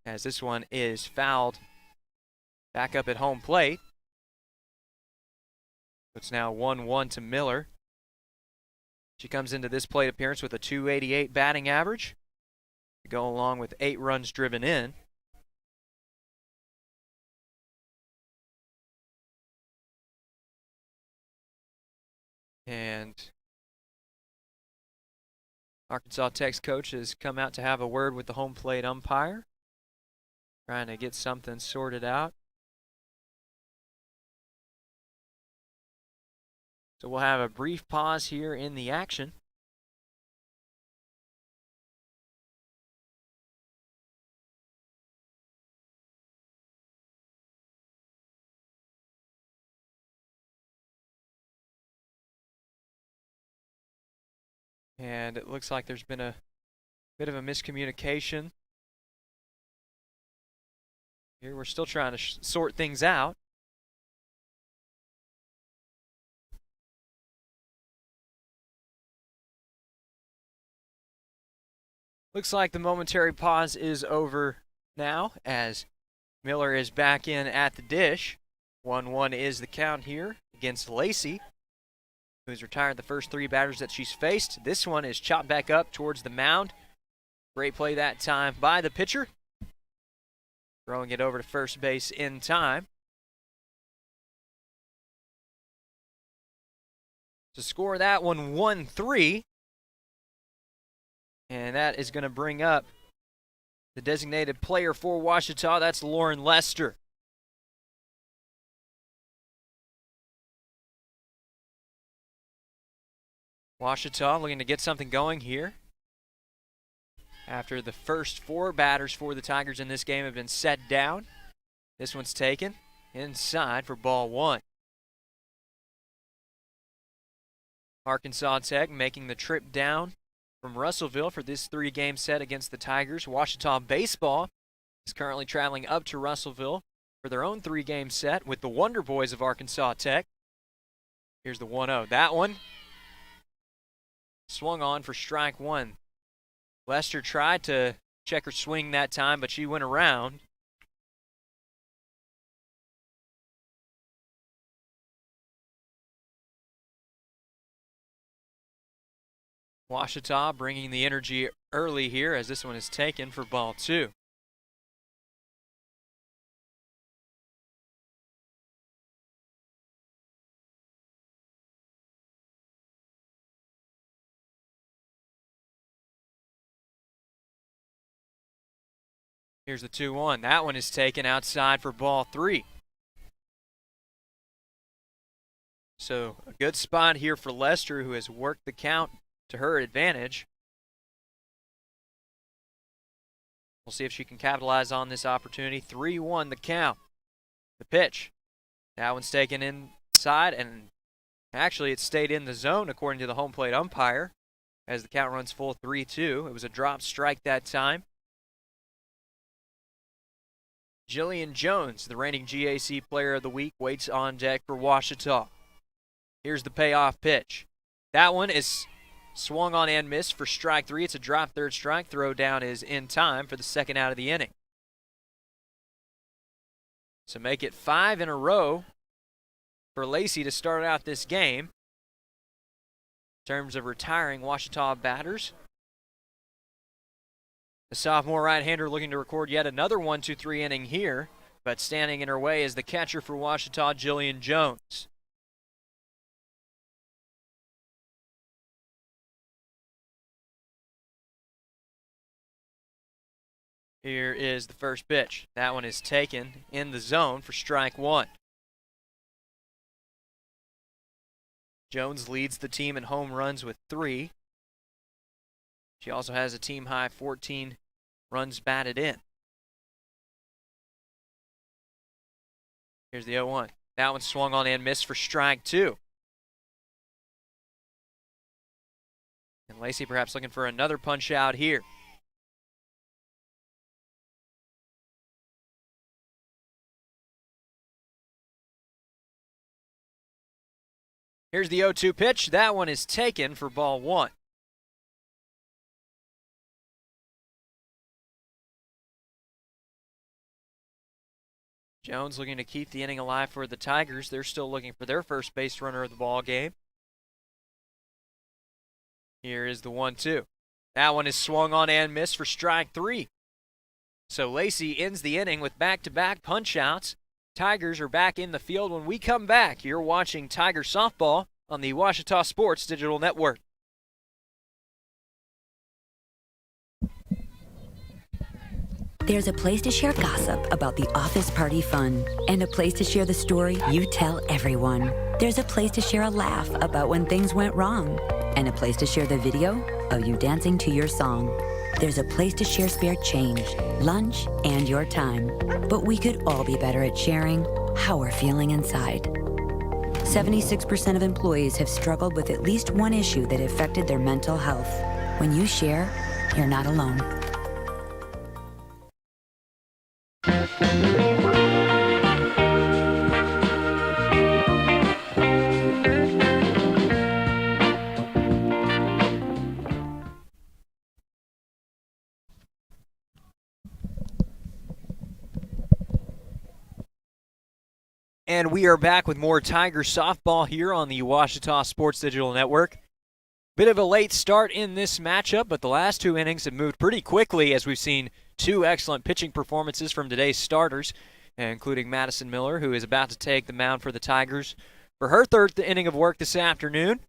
as this one is fouled back up at home plate. It's now 1-1 to Miller. She comes into this plate appearance with a .288 batting average to go along with 8 runs driven in. And Arkansas Tech's coach has come out to have a word with the home plate umpire, trying to get something sorted out. So we'll have a brief pause here in the action. And it looks like there's been a bit of a miscommunication. Here we're still trying to sort things out. Looks like the momentary pause is over now, as Miller is back in at the dish. 1-1 is the count here against Lacey, who's retired the first 3 batters that she's faced. This one is chopped back up towards the mound. Great play that time by the pitcher, throwing it over to first base in time. To score that one 1-3. And that is going to bring up the designated player for Washita. That's Lauren Lester. Washita looking to get something going here, after the first 4 batters for the Tigers in this game have been set down. This one's taken inside for ball 1. Arkansas Tech making the trip down from Russellville for this 3-game set against the Tigers. Washita Baseball is currently traveling up to Russellville for their own 3-game set with the Wonder Boys of Arkansas Tech. Here's the 1-0. That one swung on for strike one. Lester tried to check her swing that time, but she went around. Washita bringing the energy early here as this one is taken for ball two. Here's the 2-1. That one is taken outside for ball three. So a good spot here for Lester, who has worked the count to her advantage. We'll see if she can capitalize on this opportunity. 3-1 the count. The pitch. That one's taken inside, and actually it stayed in the zone according to the home plate umpire as the count runs full 3-2. It was a drop strike that time. Jillian Jones, the reigning GAC Player of the Week, waits on deck for Washita. Here's the payoff pitch. That one is swung on and missed for strike three. It's a drop third strike. Throw down is in time for the second out of the inning. So make it 5 in a row for Lacey to start out this game. In terms of retiring Washita batters. The sophomore right-hander looking to record yet another 1-2-3 inning here, but standing in her way is the catcher for Washita, Jillian Jones. Here is the first pitch. That one is taken in the zone for strike one. Jones leads the team in home runs with 3. She also has a team-high 14 runs batted in. Here's the 0-1. That one swung on and missed for strike two. And Lacey perhaps looking for another punch out here. Here's the 0-2 pitch. That one is taken for ball one. Jones looking to keep the inning alive for the Tigers. They're still looking for their first base runner of the ball game. Here is the 1-2. That one is swung on and missed for strike three. So Lacey ends the inning with back-to-back punch-outs. Tigers are back in the field. When we come back, you're watching Tiger Softball on the Washita Sports Digital Network. There's a place to share gossip about the office party fun, and a place to share the story you tell everyone. There's a place to share a laugh about when things went wrong, and a place to share the video of you dancing to your song. There's a place to share spare change, lunch, and your time. But we could all be better at sharing how we're feeling inside. 76% of employees have struggled with at least one issue that affected their mental health. When you share, you're not alone. And we are back with more Tiger softball here on the Washita Sports Digital Network. Bit of a late start in this matchup, but the last two innings have moved pretty quickly as we've seen two excellent pitching performances from today's starters, including Madison Miller, who is about to take the mound for the Tigers for her third inning of work this afternoon.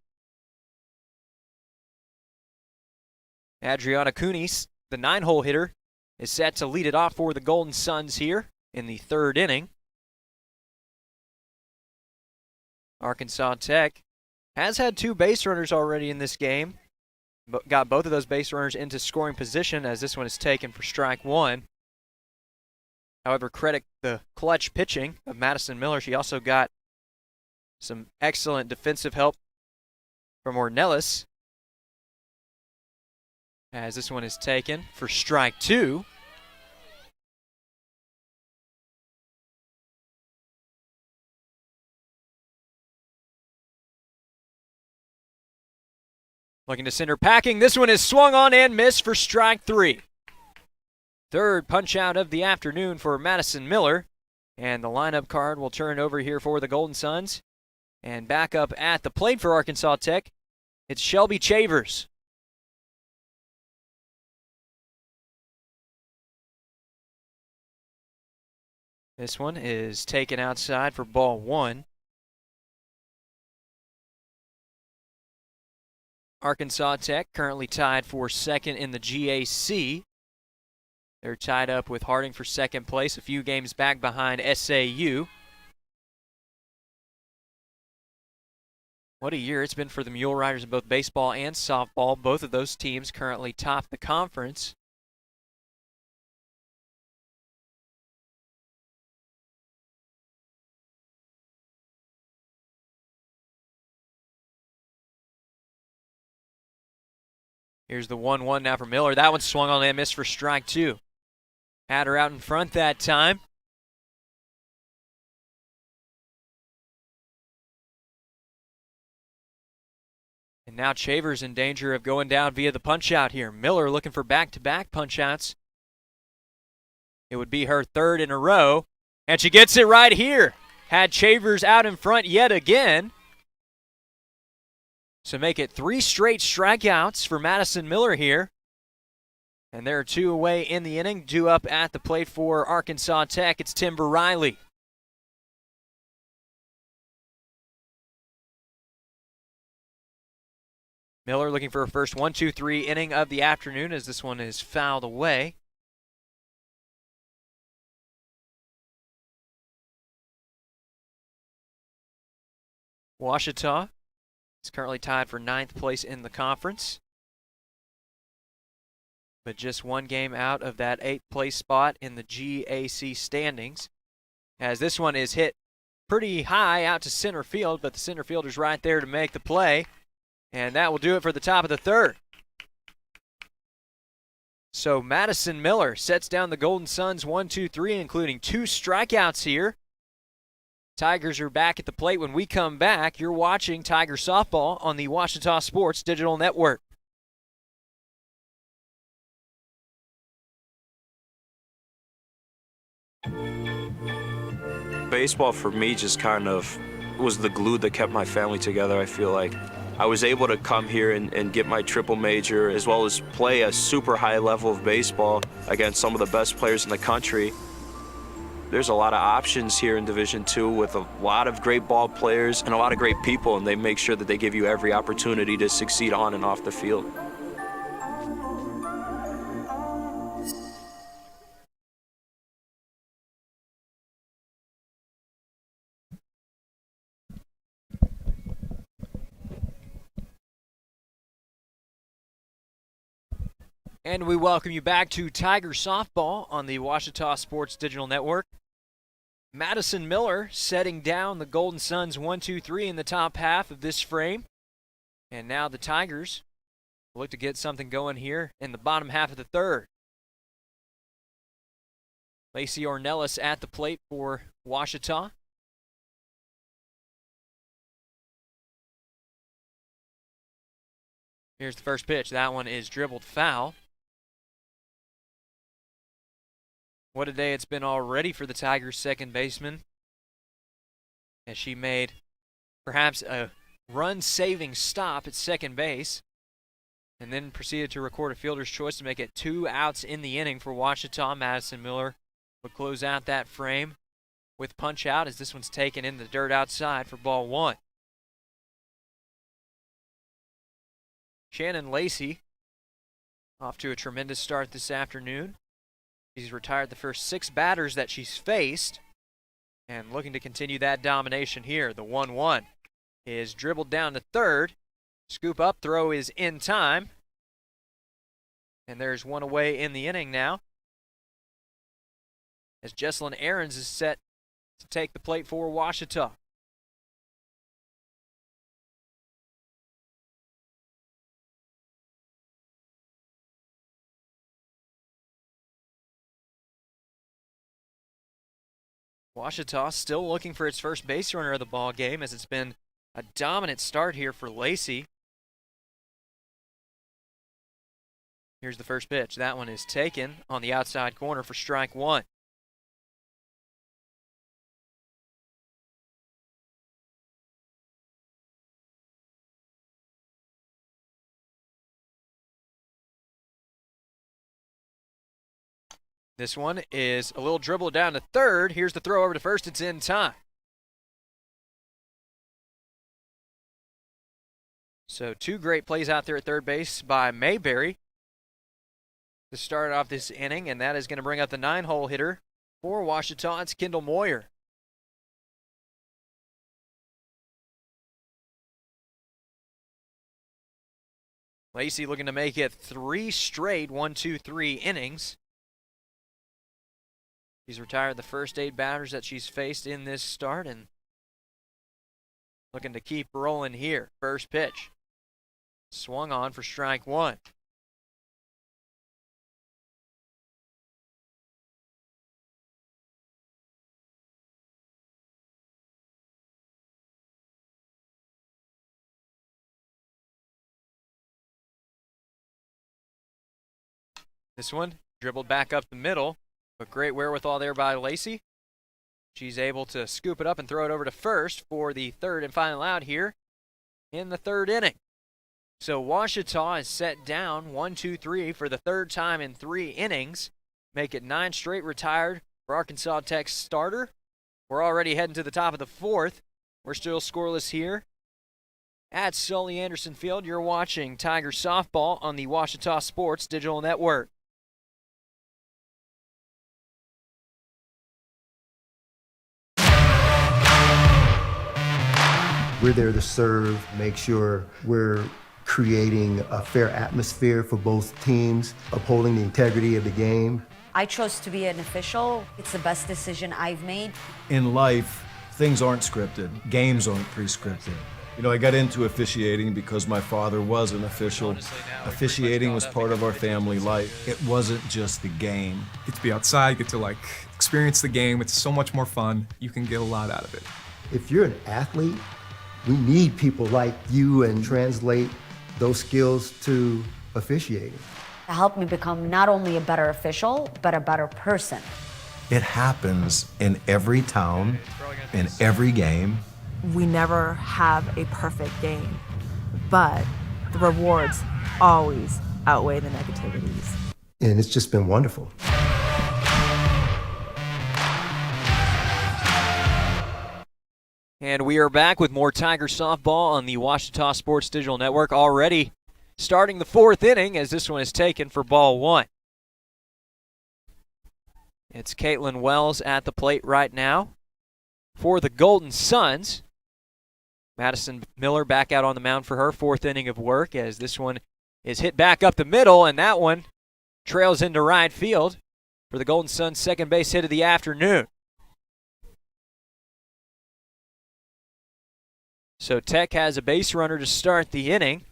Adriana Kunis, the 9-hole hitter, is set to lead it off for the Golden Suns here in the third inning. Arkansas Tech has had two base runners already in this game, but got both of those base runners into scoring position as this one is taken for strike one. However, credit the clutch pitching of Madison Miller. She also got some excellent defensive help from Ornelas as this one is taken for strike two. Looking to send her packing. This one is swung on and missed for strike 3. Third punch out of the afternoon for Madison Miller. And the lineup card will turn over here for the Golden Suns. And back up at the plate for Arkansas Tech, it's Shelby Chavers. This one is taken outside for ball 1. Arkansas Tech currently tied for second in the GAC. They're tied up with Harding for second place, a few games back behind SAU. What a year it's been for the Mule Riders in both baseball and softball. Both of those teams currently top the conference. Here's the 1-1 now for Miller. That one swung on and missed for strike 2. Had her out in front that time. And now Chavers in danger of going down via the punch-out here. Miller looking for back-to-back punch-outs. It would be her third in a row, and she gets it right here. Had Chavers out in front yet again. So make it 3 straight strikeouts for Madison Miller here. And there are 2 away in the inning. Due up at the plate for Arkansas Tech, it's Timber Riley. Miller looking for her first 1-2-3 inning of the afternoon as this one is fouled away. Ouachita is currently tied for 9th place in the conference, but just 1 game out of that 8th place spot in the GAC standings, as this one is hit pretty high out to center field, but the center fielder's right there to make the play, and that will do it for the top of the 3rd. So Madison Miller sets down the Golden Suns 1-2-3, including 2 strikeouts here. Tigers are back at the plate. When we come back, you're watching Tiger Softball on the Ouachita Sports Digital Network. Baseball for me just kind of was the glue that kept my family together. I feel like I was able to come here and get my triple major, as well as play a super high level of baseball against some of the best players in the country. There's a lot of options here in Division II with a lot of great ball players and a lot of great people, and they make sure that they give you every opportunity to succeed on and off the field. And we welcome you back to Tiger Softball on the Ouachita Sports Digital Network. Madison Miller setting down the Golden Suns 1-2-3 in the top half of this frame. And now the Tigers look to get something going here in the bottom half of the 3rd. Lacey Ornelas at the plate for Ouachita. Here's the first pitch. That one is dribbled foul. What a day it's been already for the Tigers' second baseman, as she made perhaps a run-saving stop at second base and then proceeded to record a fielder's choice to make it 2 outs in the inning for Ouachita. Madison Miller would close out that frame with punch out as this one's taken in the dirt outside for ball 1. Shannon Lacey off to a tremendous start this afternoon. She's retired the first 6 batters that she's faced and looking to continue that domination here. The 1-1 is dribbled down to third. Scoop up throw is in time. And there's one away in the inning now, as Jesselyn Ahrens is set to take the plate for Ouachita. Ouachita still looking for its first base runner of the ball game, as it's been a dominant start here for Lacey. Here's the first pitch. That one is taken on the outside corner for strike one. This one is a little dribble down to third. Here's the throw over to first. It's in time. So 2 great plays out there at third base by Mayberry to start off this inning, and that is going to bring up the 9-hole hitter for Ouachita. It's Kendall Moyer. Lacey looking to make it 3 straight 1-2-3 innings. She's retired the first 8 batters that she's faced in this start and looking to keep rolling here. First pitch. Swung on for strike one. This one dribbled back up the middle, but great wherewithal there by Lacey. She's able to scoop it up and throw it over to first for the third and final out here in the third inning. So Ouachita is set down 1-2-3 for the third time in 3 innings. Make it 9 straight retired for Arkansas Tech's starter. We're already heading to the top of the fourth. We're still scoreless here at Sully Anderson Field. You're watching Tiger Softball on the Ouachita Sports Digital Network. We're there to serve, make sure we're creating a fair atmosphere for both teams, upholding the integrity of the game. I chose to be an official. It's the best decision I've made. In life, things aren't scripted. Games aren't pre-scripted. You know, I got into officiating because my father was an official. Officiating was part of our family life. It wasn't just the game. Get to be outside, get to experience the game. It's so much more fun. You can get a lot out of it. If you're an athlete, we need people like you and translate those skills to officiating. It helped me become not only a better official, but a better person. It happens in every town, in every game. We never have a perfect game, but the rewards always outweigh the negativities. And it's just been wonderful. And we are back with more Tiger Softball on the Ouachita Sports Digital Network, already starting the fourth inning as this one is taken for ball one. It's Caitlin Wells at the plate right now for the Golden Suns. Madison Miller back out on the mound for her fourth inning of work as this one is hit back up the middle, and that one trails into right field for the Golden Suns' second base hit of the afternoon. So Tech has a base runner to start the inning.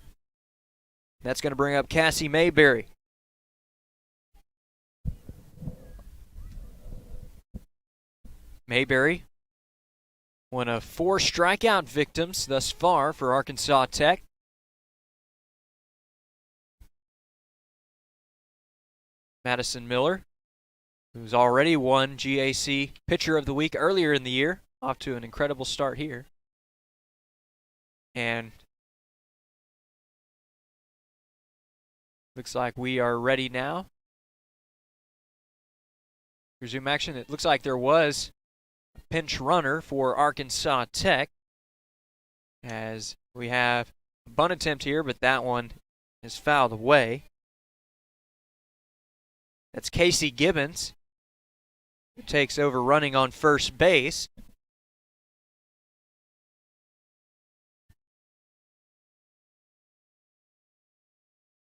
That's going to bring up Cassie Mayberry. Mayberry, one of 4 strikeout victims thus far for Arkansas Tech. Madison Miller, who's already won GAC Pitcher of the Week earlier in the year, off to an incredible start here. And looks like we are ready now. Resume action. It looks like there was a pinch runner for Arkansas Tech as we have a bunt attempt here, but that one is fouled away. That's Casey Gibbons, who takes over running on first base.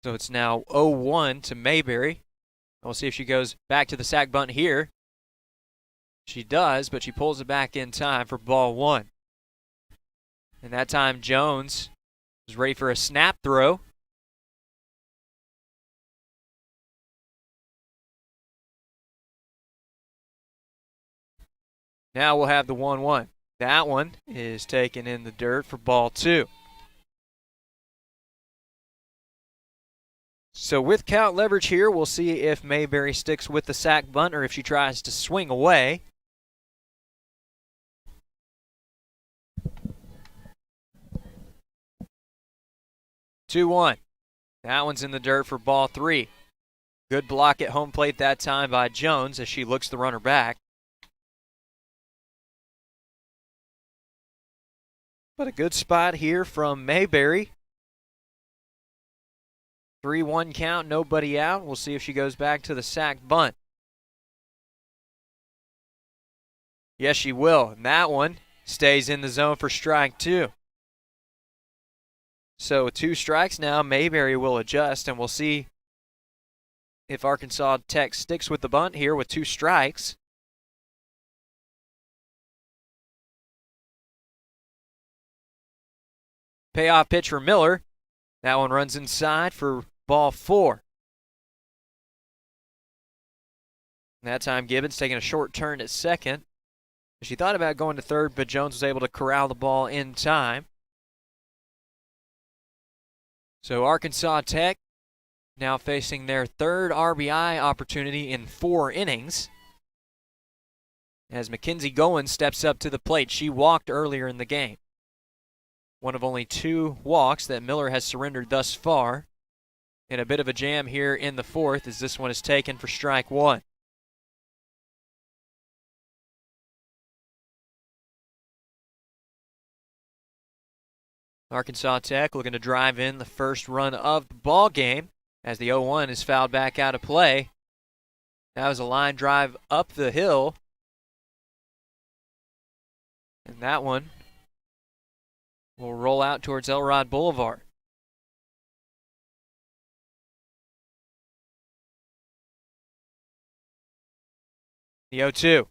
So it's now 0-1 to Mayberry. We'll see if she goes back to the sack bunt here. She does, but she pulls it back in time for ball one. And that time Jones is ready for a snap throw. Now we'll have the 1-1. That one is taken in the dirt for ball two. So with count leverage here, we'll see if Mayberry sticks with the sack bunt or if she tries to swing away. Two one. That one's in the dirt for ball 3. Good block at home plate that time by Jones as she looks the runner back. But a good spot here from Mayberry. 3-1 count, nobody out. We'll see if she goes back to the sack bunt. Yes, she will. And that one stays in the zone for strike 2. So 2 strikes now, Mayberry will adjust, and we'll see if Arkansas Tech sticks with the bunt here with 2 strikes. Payoff pitch for Miller. That one runs inside for ball 4. That time Gibbons taking a short turn at second. She thought about going to third, but Jones was able to corral the ball in time. So Arkansas Tech now facing their 3rd RBI opportunity in 4 innings. As Mackenzie Goins steps up to the plate. She walked earlier in the game. One of only 2 walks that Miller has surrendered thus far. In a bit of a jam here in the 4th as this one is taken for strike 1. Arkansas Tech looking to drive in the first run of the ball game as the 0-1 is fouled back out of play. That was a line drive up the hill. And that one will roll out towards Elrod Boulevard. The 0-2.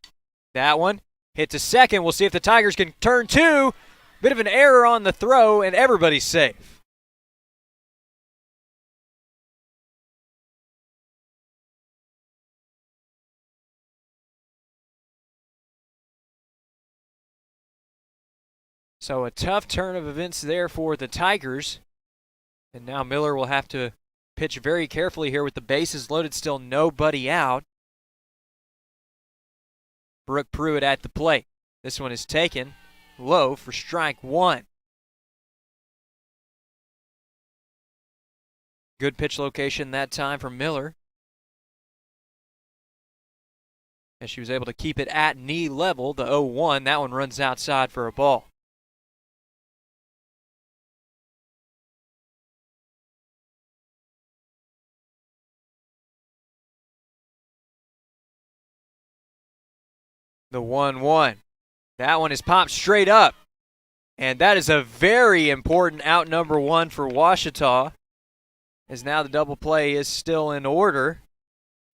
That one hit to second. We'll see if the Tigers can turn 2. Bit of an error on the throw, and everybody's safe. So a tough turn of events there for the Tigers. And now Miller will have to pitch very carefully here with the bases loaded, still nobody out. Brooke Pruitt at the plate. This one is taken low for strike 1. Good pitch location that time for Miller. As she was able to keep it at knee level, the 0-1. That one runs outside for a ball. The 1-1. That one is popped straight up. And that is a very important out number 1 for Ouachita. As now the double play is still in order.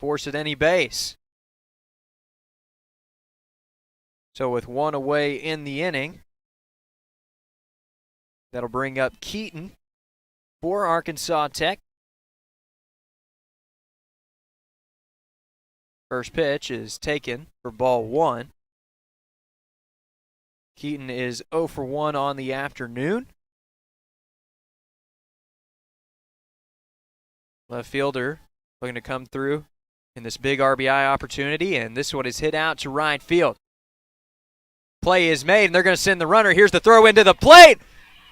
Force at any base. So with 1 away in the inning, that'll bring up Keaton for Arkansas Tech. First pitch is taken for ball 1. Keaton is 0 for 1 on the afternoon. Left fielder looking to come through in this big RBI opportunity, and this one is hit out to right field. Play is made, and they're going to send the runner. Here's the throw into the plate.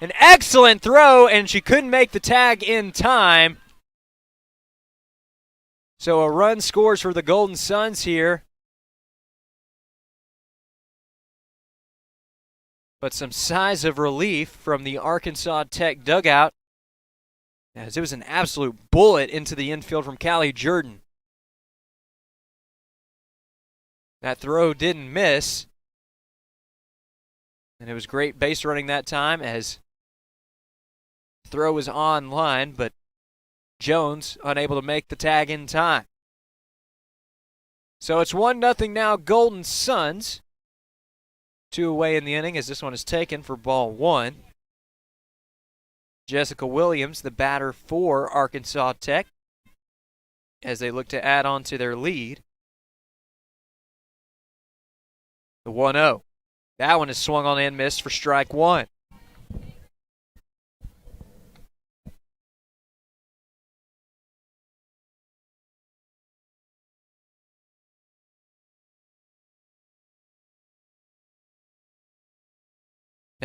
An excellent throw, and she couldn't make the tag in time. So a run scores for the Golden Suns here. But some sighs of relief from the Arkansas Tech dugout, as it was an absolute bullet into the infield from Callie Jordan. That throw didn't miss. And it was great base running that time as the throw was on line, but Jones unable to make the tag in time. So it's 1-0 now, Golden Suns. 2 away in the inning as this one is taken for ball 1. Jessica Williams, the batter for Arkansas Tech, as they look to add on to their lead. The 1-0. That one is swung on and missed for strike 1.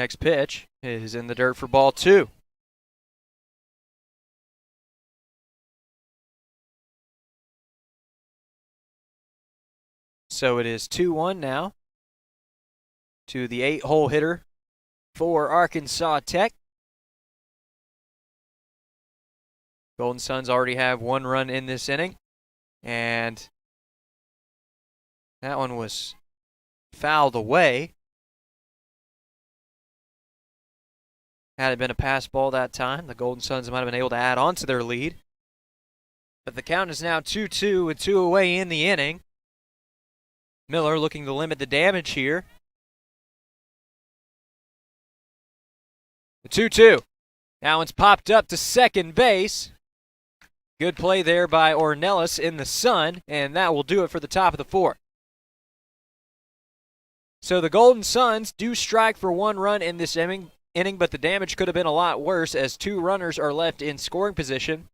Next pitch is in the dirt for ball 2. So it is 2-1 now to the 8-hole hitter for Arkansas Tech. Golden Suns already have 1 run in this inning, and that one was fouled away. Had it been a pass ball that time, the Golden Suns might have been able to add on to their lead. But the count is now 2-2 with 2 away in the inning. Miller looking to limit the damage here. The 2-2. That one's popped up to second base. Good play there by Ornelas in the sun, and that will do it for the top of the 4th. So the Golden Suns do strike for 1 run in this inning, but the damage could have been a lot worse as 2 runners are left in scoring position.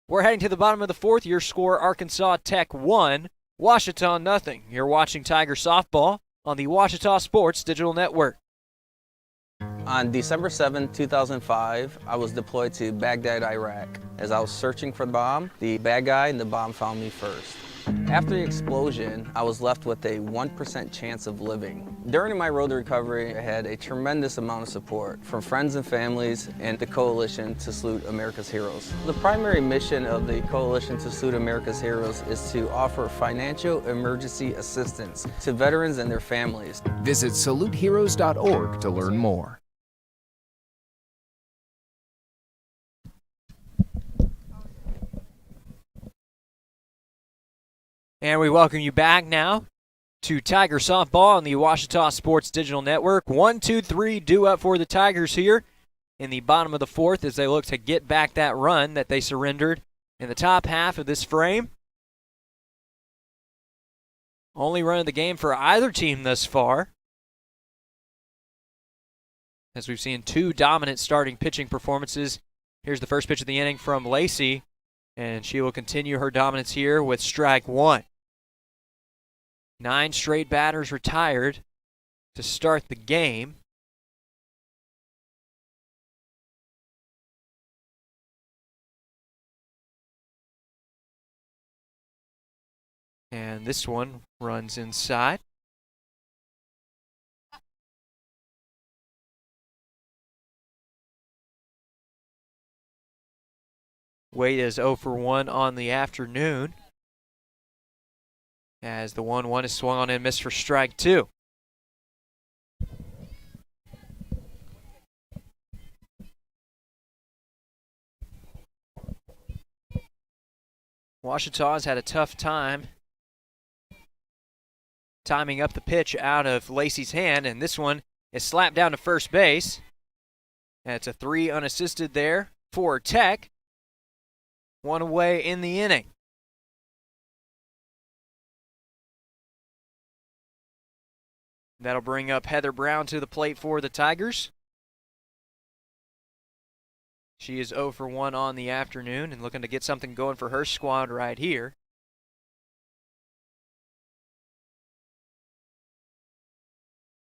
We're heading to the bottom of the 4th. Your score, Arkansas Tech 1, Ouachita nothing. You're watching Tiger Softball on the Ouachita Sports Digital Network. On December 7, 2005, I was deployed to Baghdad, Iraq. As I was searching for the bomb, the bad guy and the bomb found me first. After the explosion, I was left with a 1% chance of living. During my road to recovery, I had a tremendous amount of support from friends and families and the Coalition to Salute America's Heroes. The primary mission of the Coalition to Salute America's Heroes is to offer financial emergency assistance to veterans and their families. Visit saluteheroes.org to learn more. And we welcome you back now to Tiger Softball on the Ouachita Sports Digital Network. 1-2-3 due up for the Tigers here in the bottom of the 4th as they look to get back that run that they surrendered in the top half of this frame. Only run of the game for either team thus far, as we've seen 2 dominant starting pitching performances. Here's the first pitch of the inning from Lacey, and she will continue her dominance here with strike 1. 9 straight batters retired to start the game. And this one runs inside. Wade is 0 for 1 on the afternoon, as the 1-1 is swung on and missed for strike 2. Ouachita's had a tough time timing up the pitch out of Lacey's hand, and this one is slapped down to first base. And it's a 3 unassisted there for Tech. 1 away in the inning. That'll bring up Heather Brown to the plate for the Tigers. She is 0 for 1 on the afternoon and looking to get something going for her squad right here.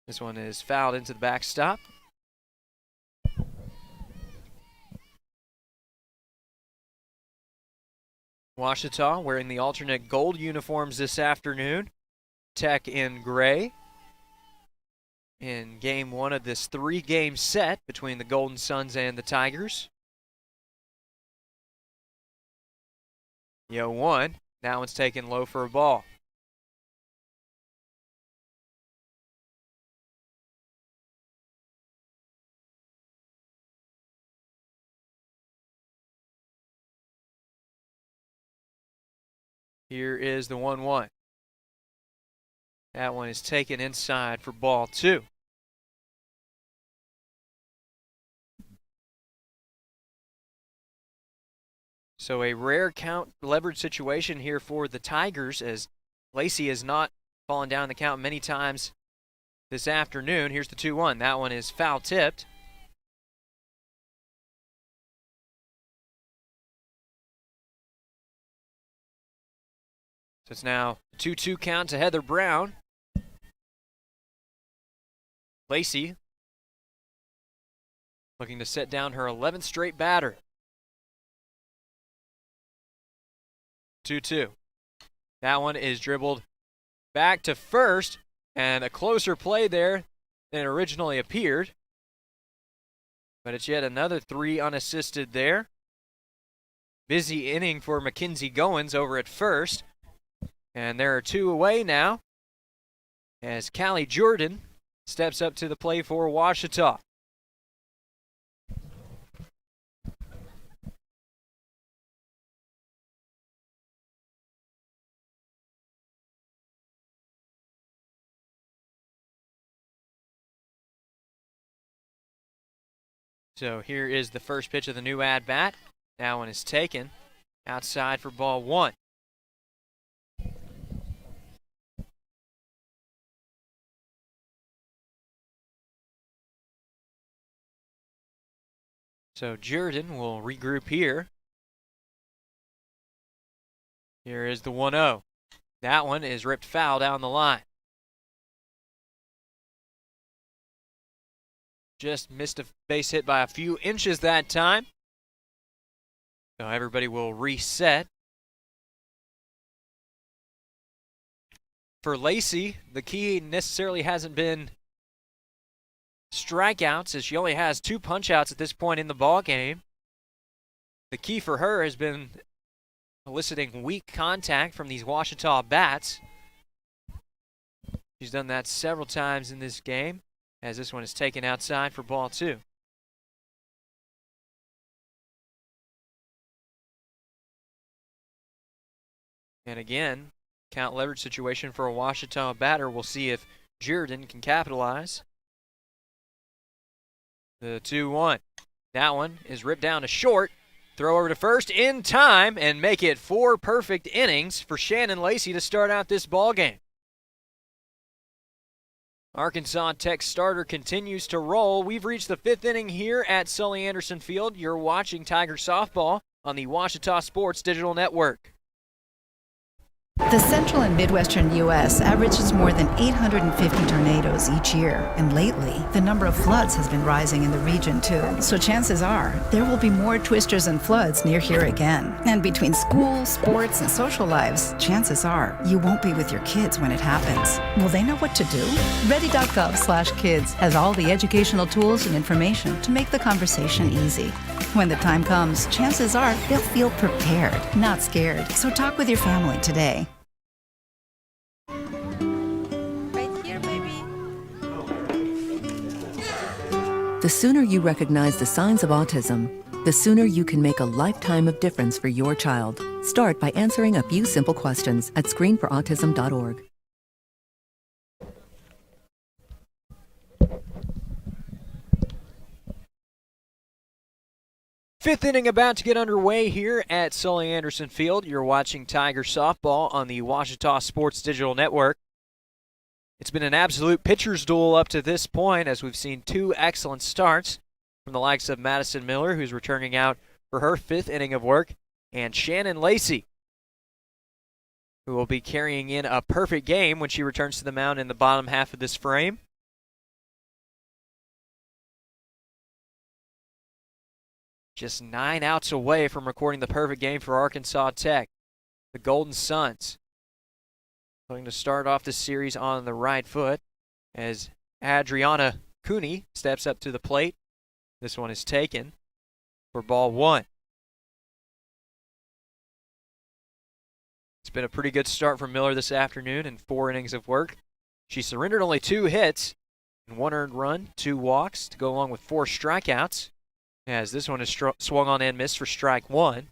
This one is fouled into the backstop. Ouachita wearing the alternate gold uniforms this afternoon. Tech in gray. In game 1 of this 3-game set between the Golden Suns and the Tigers. 0-1. That one's taken low for a ball. Here is the 1-1. That one is taken inside for ball 2. So a rare count leverage situation here for the Tigers, as Lacey has not fallen down the count many times this afternoon. Here's the 2-1. That one is foul tipped. So it's now 2-2 count to Heather Brown. Lacey looking to set down her 11th straight batter. 2-2. That one is dribbled back to first, and a closer play there than originally appeared. But it's yet another 3 unassisted there. Busy inning for Mackenzie Goins over at first. And there are 2 away now as Callie Jordan steps up to the plate for Ouachita. So here is the first pitch of the new at-bat. That one is taken outside for ball 1. So Jordan will regroup here. Here is the 1-0. That one is ripped foul down the line. Just missed a base hit by a few inches that time. So everybody will reset. For Lacey, the key necessarily hasn't been strikeouts, as she only has 2 punch-outs at this point in the ball game. The key for her has been eliciting weak contact from these Ouachita bats. She's done that several times in this game, as this one is taken outside for ball 2. And again, count leverage situation for a Ouachita batter. We'll see if Jordan can capitalize. The 2-1. That one is ripped down to short. Throw over to first in time and make it 4 perfect innings for Shannon Lacey to start out this ball game. Arkansas Tech starter continues to roll. We've reached the 5th inning here at Sully Anderson Field. You're watching Tiger Softball on the Ouachita Sports Digital Network. The central and midwestern U.S. averages more than 850 tornadoes each year, and lately, the number of floods has been rising in the region too. So chances are, there will be more twisters and floods near here again. And between school, sports, and social lives, chances are, you won't be with your kids when it happens. Will they know what to do? Ready.gov/kids has all the educational tools and information to make the conversation easy. When the time comes, chances are they'll feel prepared, not scared. So talk with your family today. The sooner you recognize the signs of autism, the sooner you can make a lifetime of difference for your child. Start by answering a few simple questions at screenforautism.org. Fifth inning about to get underway here at Sully Anderson Field. You're watching Tiger Softball on the Ouachita Sports Digital Network. It's been an absolute pitcher's duel up to this point, as we've seen 2 excellent starts from the likes of Madison Miller, who's returning out for her 5th inning of work, and Shannon Lacey, who will be carrying in a perfect game when she returns to the mound in the bottom half of this frame. Just 9 outs away from recording the perfect game for Arkansas Tech. The Golden Suns looking to start off the series on the right foot as Adriana Cooney steps up to the plate. This one is taken for ball 1. It's been a pretty good start for Miller this afternoon in 4 innings of work. She surrendered only 2 hits and 1 earned run, 2 walks to go along with 4 strikeouts, as this one is swung on and missed for strike 1.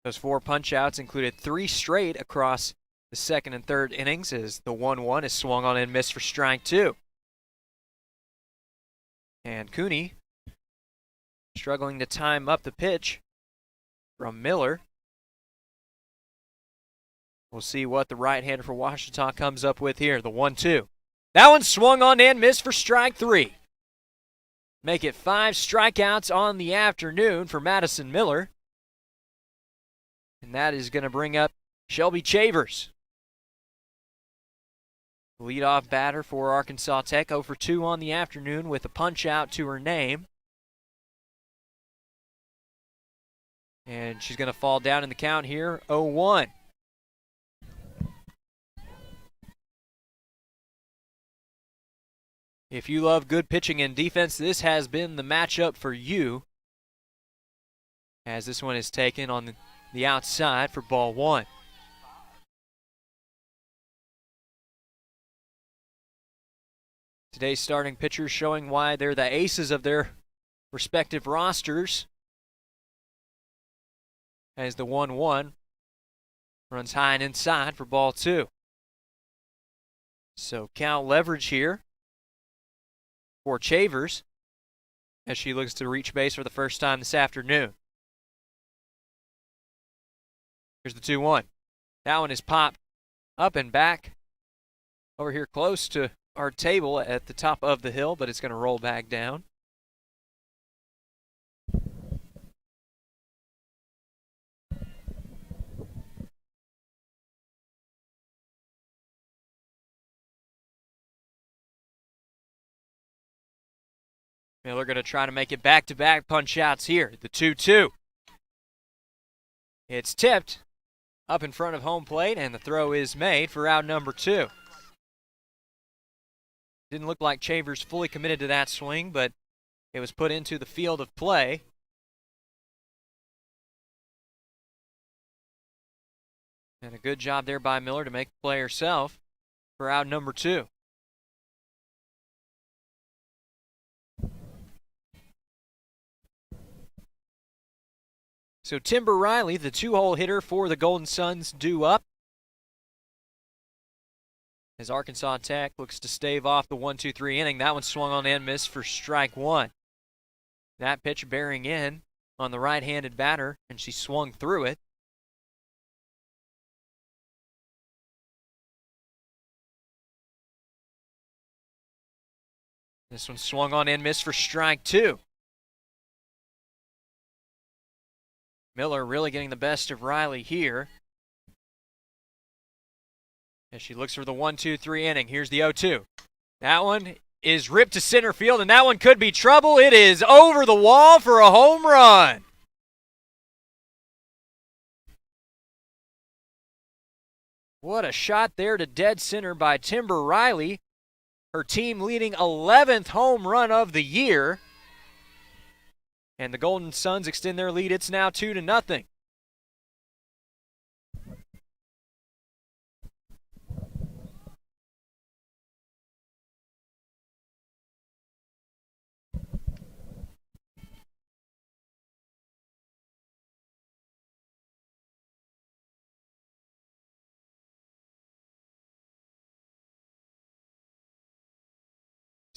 Those 4 punch-outs included 3 straight across the 2nd and 3rd innings, as the 1-1 is swung on and missed for strike 2. And Cooney struggling to time up the pitch from Miller. We'll see what the right-hander for Ouachita comes up with here, the 1-2. That one swung on and missed for strike 3. Make it 5 strikeouts on the afternoon for Madison Miller. And that is going to bring up Shelby Chavers. Leadoff batter for Arkansas Tech, 0 for 2 on the afternoon with a punch out to her name. And she's going to fall down in the count here, 0-1. If you love good pitching and defense, this has been the matchup for you. As this one is taken on the outside for ball 1. Today's starting pitchers showing why they're the aces of their respective rosters. As the 1-1 runs high and inside for ball 2. So count leverage here for Chavers as she looks to reach base for the first time this afternoon. Here's the 2-1. That one is popped up and back over here close to our table at the top of the hill, but it's going to roll back down. Miller going to try to make it back-to-back punch-outs here. The 2-2. It's tipped up in front of home plate, and the throw is made for out number 2. Didn't look like Chavers fully committed to that swing, but it was put into the field of play. And a good job there by Miller to make the play herself for out number 2. So Timber Riley, the 2-hole hitter for the Golden Suns, due up. As Arkansas Tech looks to stave off the 1-2-3 inning. That one swung on and missed for strike 1. That pitch bearing in on the right-handed batter, and she swung through it. This one swung on and missed for strike 2. Miller really getting the best of Riley here. As she looks for the 1-2-3 inning. Here's the 0-2. That one is ripped to center field, and that one could be trouble. It is over the wall for a home run. What a shot there to dead center by Timber Riley. Her team leading 11th home run of the year. And the Golden Suns extend their lead. It's now 2-0.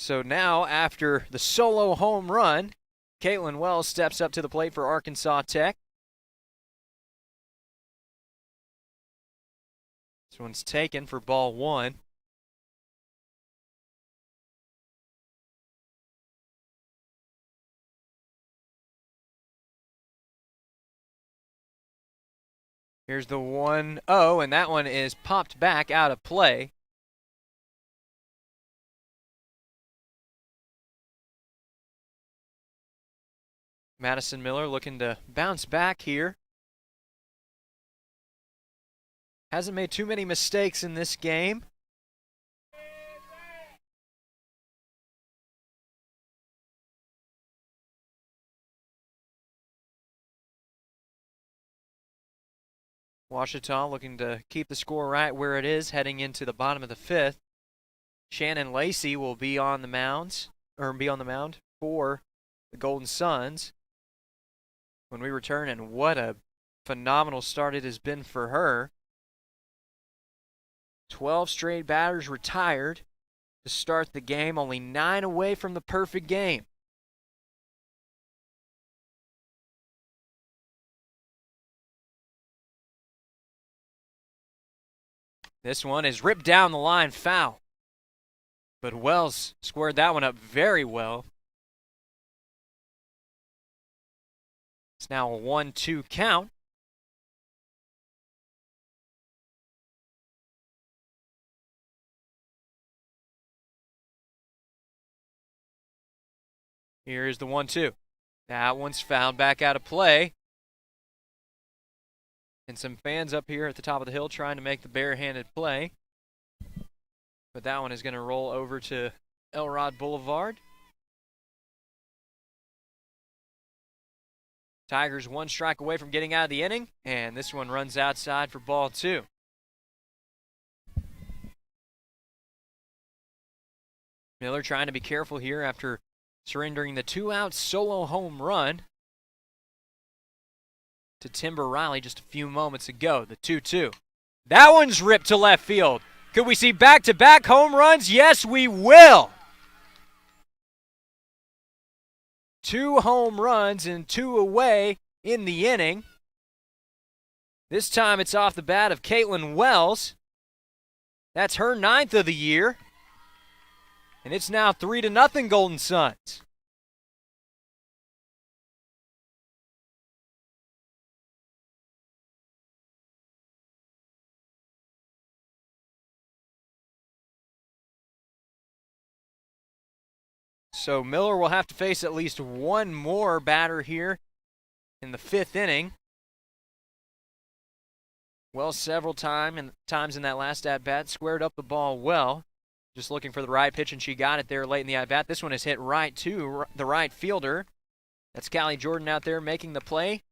So now, after the solo home run, Caitlin Wells steps up to the plate for Arkansas Tech. This one's taken for ball 1. Here's the 1-0, and that one is popped back out of play. Madison Miller looking to bounce back here. Hasn't made too many mistakes in this game. Washita looking to keep the score right where it is heading into the bottom of the 5th. Shannon Lacey will be on the mound for the Golden Suns when we return, and what a phenomenal start it has been for her. 12 straight batters retired to start the game, only 9 away from the perfect game. This one is ripped down the line, foul. But Wells squared that one up very well. It's now a 1-2 count. Here is the 1-2. That one's fouled back out of play. And some fans up here at the top of the hill trying to make the barehanded play. But that one is going to roll over to Elrod Boulevard. Tigers 1 strike away from getting out of the inning, and this one runs outside for ball 2. Miller trying to be careful here after surrendering the 2-out solo home run to Timber Riley just a few moments ago, the 2-2. That one's ripped to left field. Could we see back-to-back home runs? Yes, we will. 2 home runs and 2 away in the inning. This time it's off the bat of Caitlin Wells. That's her 9th of the year. And it's now 3-0 Golden Suns. So Miller will have to face at least one more batter here in the 5th inning. Wells several times in that last at-bat squared up the ball well. Just looking for the right pitch, and she got it there late in the at-bat. This one is hit right to the right fielder. That's Callie Jordan out there making the play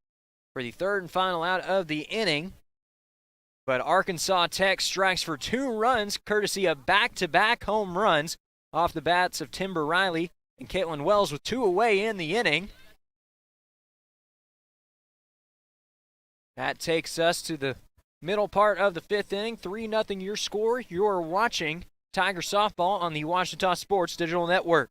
for the 3rd and final out of the inning. But Arkansas Tech strikes for 2 runs, courtesy of back-to-back home runs off the bats of Timber Riley and Caitlin Wells with 2 away in the inning. That takes us to the middle part of the 5th inning. 3-0 your score. You're watching Tiger Softball on the Ouachita Sports Digital Network.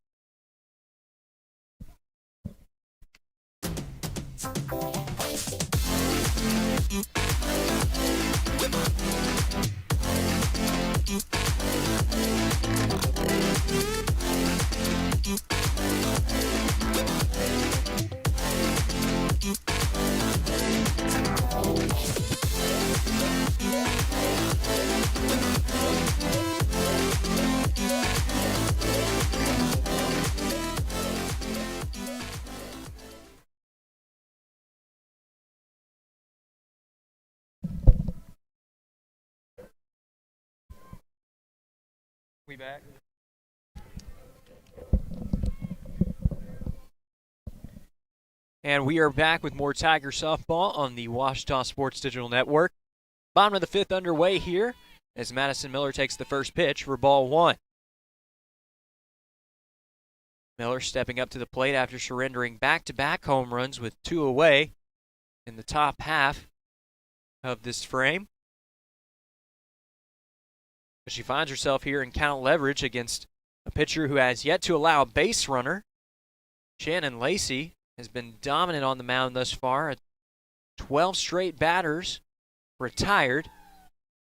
We back? And we are back with more Tiger Softball on the Ouachita Sports Digital Network. Bottom of the 5th underway here as Madison Miller takes the first pitch for ball 1. Miller stepping up to the plate after surrendering back-to-back home runs with 2 away in the top half of this frame. She finds herself here in count leverage against a pitcher who has yet to allow a base runner. Shannon Lacey has been dominant on the mound thus far. 12 straight batters retired.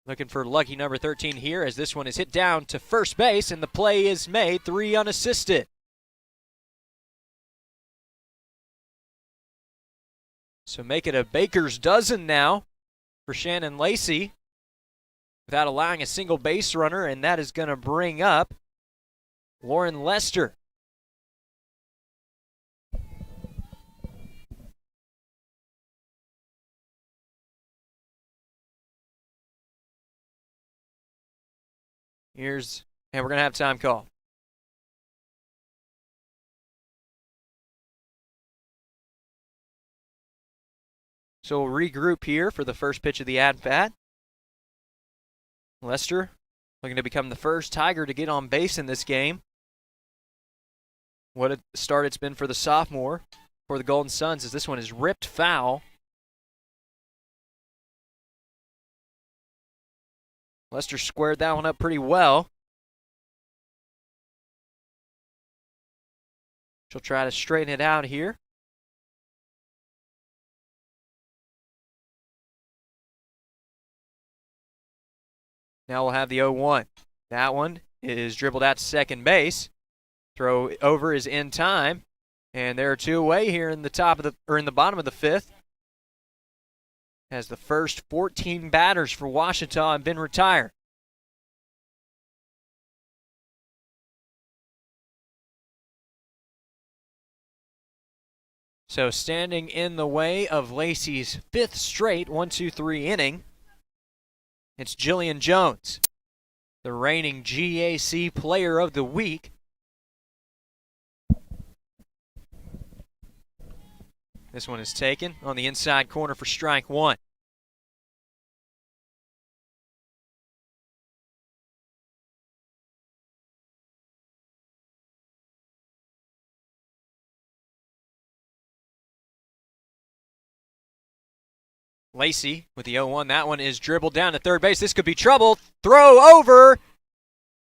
Looking for lucky number 13 here as this one is hit down to first base and the play is made, 3 unassisted. So make it a baker's dozen now for Shannon Lacey without allowing a single base runner, and that is going to bring up Lauren Lester. And we're going to have time call. So we'll regroup here for the first pitch of the at-bat. Lester looking to become the first Tiger to get on base in this game. What a start it's been for the sophomore for the Golden Suns as this one is ripped foul. Lester squared that one up pretty well. She'll try to straighten it out here. Now we'll have the 0-1. That one is dribbled out to second base. Throw over is in time. And there are 2 away here in the bottom of the 5th. As the first 14 batters for Ouachita have been retired. So standing in the way of Lacey's 5th straight 1-2-3 inning, it's Jillian Jones, the reigning GAC Player of the Week. This one is taken on the inside corner for strike one. Lacey with the 0-1. That one is dribbled down to third base. This could be trouble. Throw over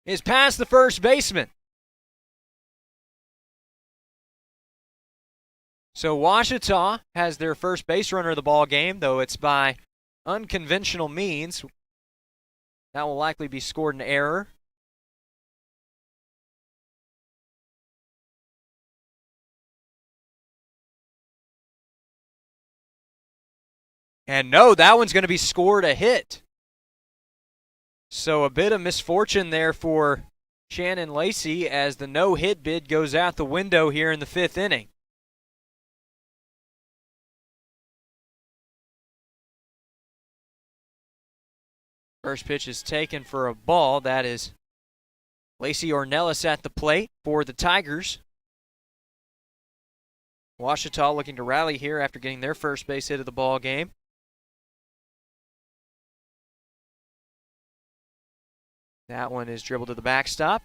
is past the first baseman. So Ouachita has their first base runner of the ball game, though it's by unconventional means. That will likely be scored an error. And no, that one's going to be scored a hit. So a bit of misfortune there for Shannon Lacey as the no-hit bid goes out the window here in the 5th inning. First pitch is taken for a ball. That is Lacey Ornelas at the plate for the Tigers. Ouachita looking to rally here after getting their first base hit of the ball game. That one is dribbled to the backstop.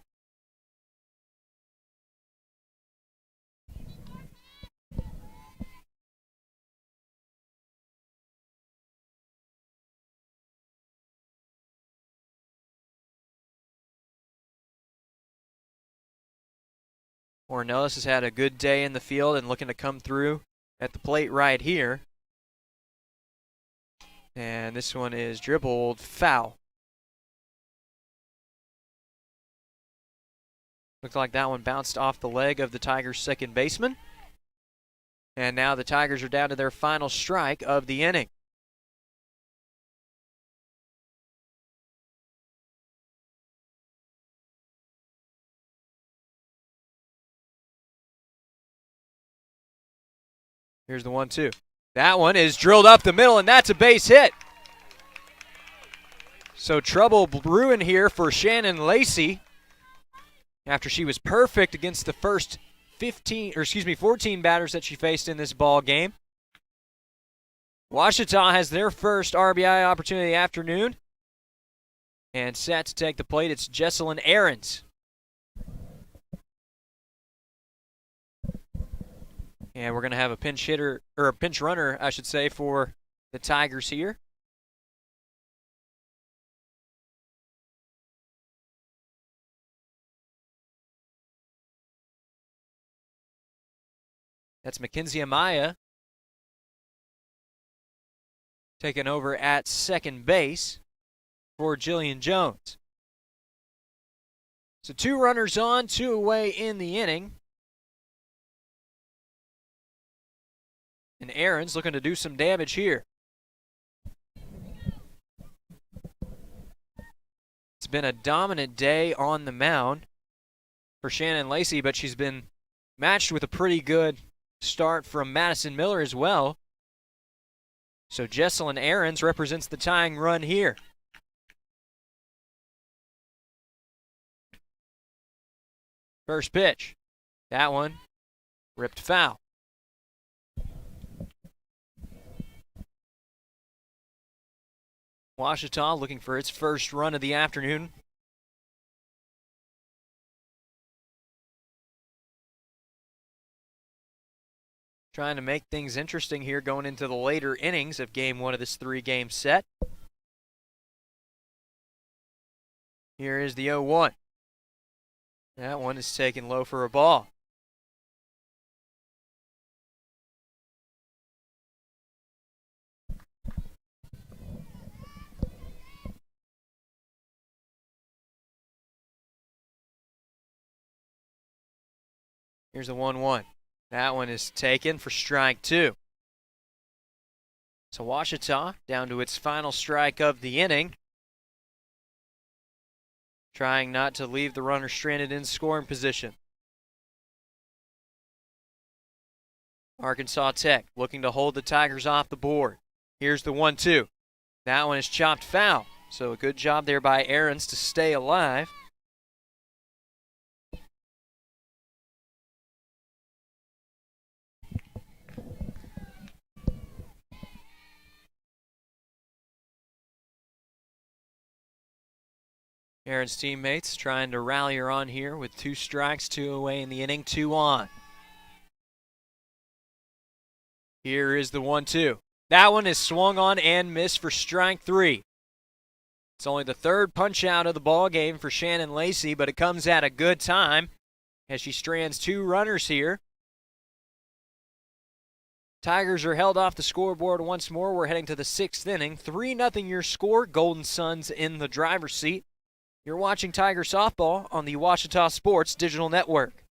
Ornelas has had a good day in the field and looking to come through at the plate right here. And this one is dribbled foul. Looks like that one bounced off the leg of the Tigers' second baseman. And now the Tigers are down to their final strike of the inning. Here's the 1-2. That one is drilled up the middle, and that's a base hit. So trouble brewing here for Shannon Lacey after she was perfect against the first 14 batters that she faced in this ball game. Ouachita has their first RBI opportunity of the afternoon. And set to take the plate, it's Jesselyn Ahrens. And we're going to have a pinch hitter, or a pinch runner, I should say, for the Tigers here. That's Mackenzie Amaya taking over at second base for Jillian Jones. So 2 runners on, 2 away in the inning. And Ahrens looking to do some damage here. It's been a dominant day on the mound for Shannon Lacey, but she's been matched with a pretty good start from Madison Miller as well. So Jesselyn Ahrens represents the tying run here. First pitch. That one ripped foul. Ouachita looking for its first run of the afternoon. Trying to make things interesting here going into the later innings of game 1 of this 3-game set. Here is the 0-1. That one is taken low for a ball. Here's the 1-1. That one is taken for strike 2. So Ouachita down to its final strike of the inning. Trying not to leave the runner stranded in scoring position. Arkansas Tech looking to hold the Tigers off the board. Here's the 1-2. That one is chopped foul. So a good job there by Aarons to stay alive. Aaron's teammates trying to rally her on here with 2 strikes, 2 away in the inning, 2 on. Here is the 1-2. That one is swung on and missed for strike 3. It's only the 3rd punch out of the ball game for Shannon Lacey, but it comes at a good time as she strands 2 runners here. Tigers are held off the scoreboard once more. We're heading to the 6th inning. 3-0 your score. Golden Suns in the driver's seat. You're watching Tiger Softball on the Ouachita Sports Digital Network.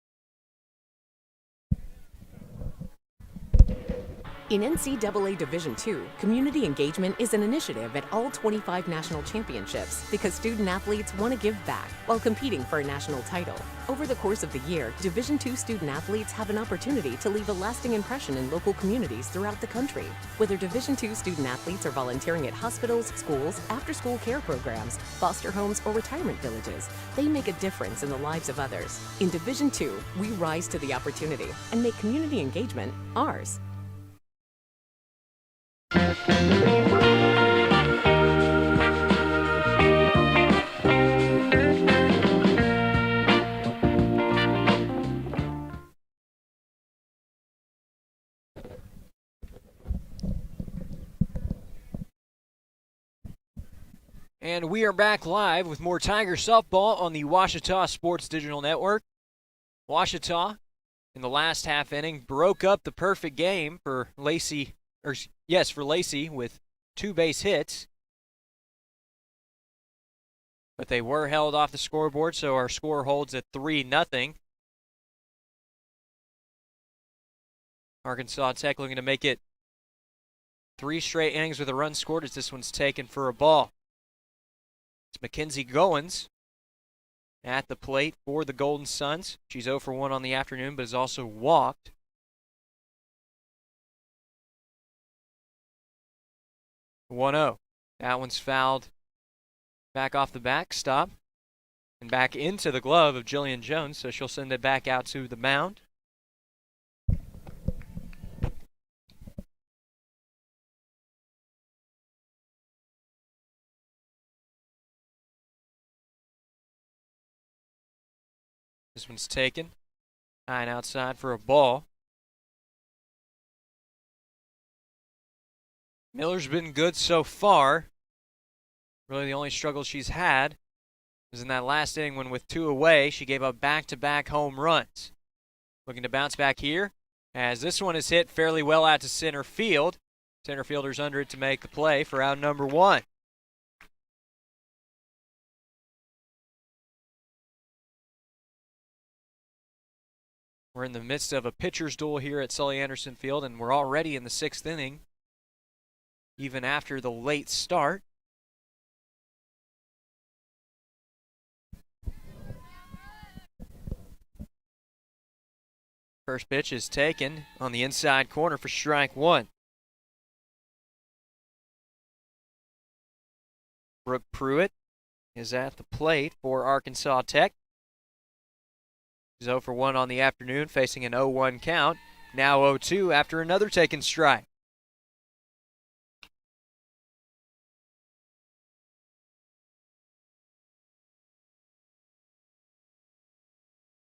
In NCAA Division II, community engagement is an initiative at all 25 national championships because student athletes want to give back while competing for a national title. Over the course of the year, Division II student athletes have an opportunity to leave a lasting impression in local communities throughout the country. Whether Division II student athletes are volunteering at hospitals, schools, after-school care programs, foster homes, or retirement villages, they make a difference in the lives of others. In Division II, we rise to the opportunity and make community engagement ours. And we are back live with more Tiger Softball on the Ouachita Sports Digital Network. Ouachita, in the last half inning, broke up the perfect game for Lacey, for Lacey with 2 base hits. But they were held off the scoreboard, so our score holds at 3-0. Arkansas Tech looking to make it 3 straight innings with a run scored as this one's taken for a ball. It's Mackenzie Goins at the plate for the Golden Suns. She's 0 for 1 on the afternoon, but has also walked. The 1-0. That one's fouled back off the backstop and back into the glove of Jillian Jones, so she'll send it back out to the mound. This one's taken. High and outside for a ball. Miller's been good so far. Really the only struggle she's had was in that last inning when with 2 away, she gave up back-to-back home runs. Looking to bounce back here as this one is hit fairly well out to center field. Center fielder's under it to make the play for out number 1. We're in the midst of a pitcher's duel here at Sully Anderson Field, and we're already in the 6th inning, even after the late start. First pitch is taken on the inside corner for strike 1. Brooke Pruitt is at the plate for Arkansas Tech. He's 0 for 1 on the afternoon, facing an 0-1 count. Now 0-2 after another taken strike.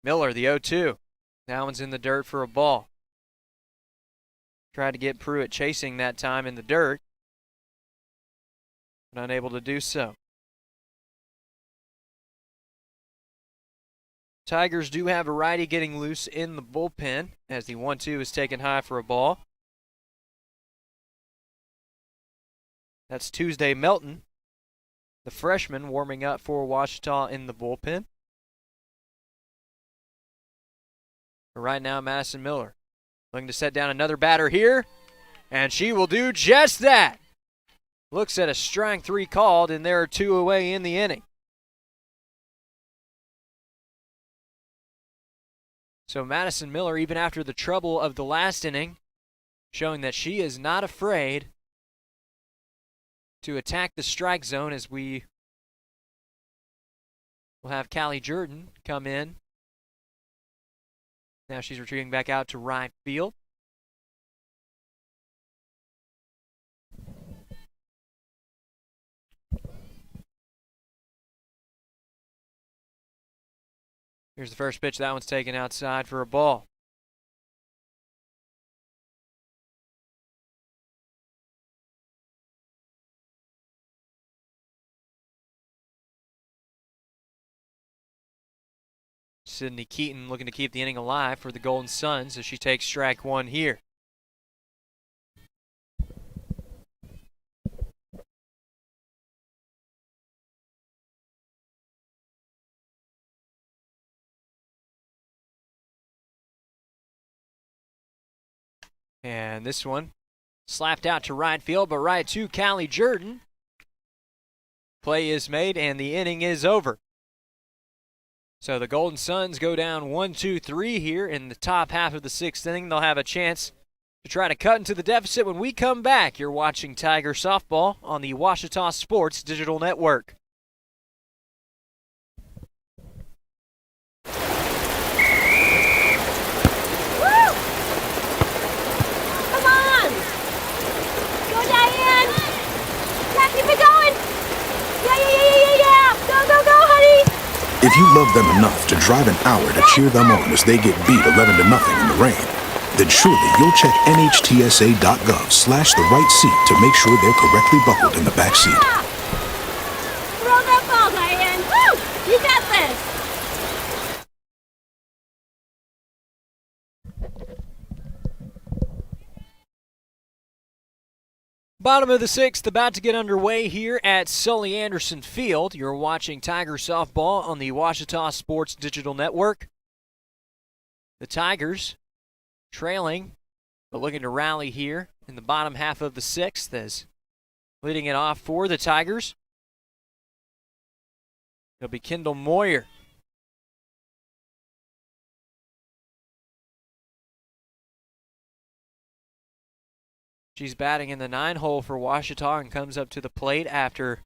Miller, the 0-2. That one's in the dirt for a ball. Tried to get Pruitt chasing that time in the dirt, but unable to do so. Tigers do have a righty getting loose in the bullpen as the 1-2 is taken high for a ball. That's Tuesday Melton, the freshman, warming up for Ouachita in the bullpen. But right now, Madison Miller looking to set down another batter here, and she will do just that. Looks at a strike 3 called, and there are 2 away in the inning. So Madison Miller, even after the trouble of the last inning, showing that she is not afraid to attack the strike zone, as we will have Callie Jordan come in. Now she's retreating back out to right field. Here's the first pitch. That one's taken outside for a ball. Sydney Keaton looking to keep the inning alive for the Golden Suns as she takes strike one here. And this one slapped out to right field, but right to Callie Jordan. Play is made and the inning is over. So the Golden Suns go down 1-2-3 here in the top half of the sixth inning. They'll have a chance to try to cut into the deficit when we come back. You're watching Tiger Softball on the Ouachita Sports Digital Network. Keep it going! Yeah! Go, honey! If you love them enough to drive an hour to cheer them on as they get beat 11-0 in the rain, then surely you'll check nhtsa.gov/the right seat to make sure they're correctly buckled in the back seat. Throw that ball, Diane! Woo! You got this! Bottom of the sixth, about to get underway here at Sully Anderson Field. You're watching Tiger Softball on the Ouachita Sports Digital Network. The Tigers trailing, but looking to rally here in the bottom half of the sixth, as leading it off for the Tigers, it'll be Kendall Moyer. She's batting in the 9-hole for Ouachita and comes up to the plate after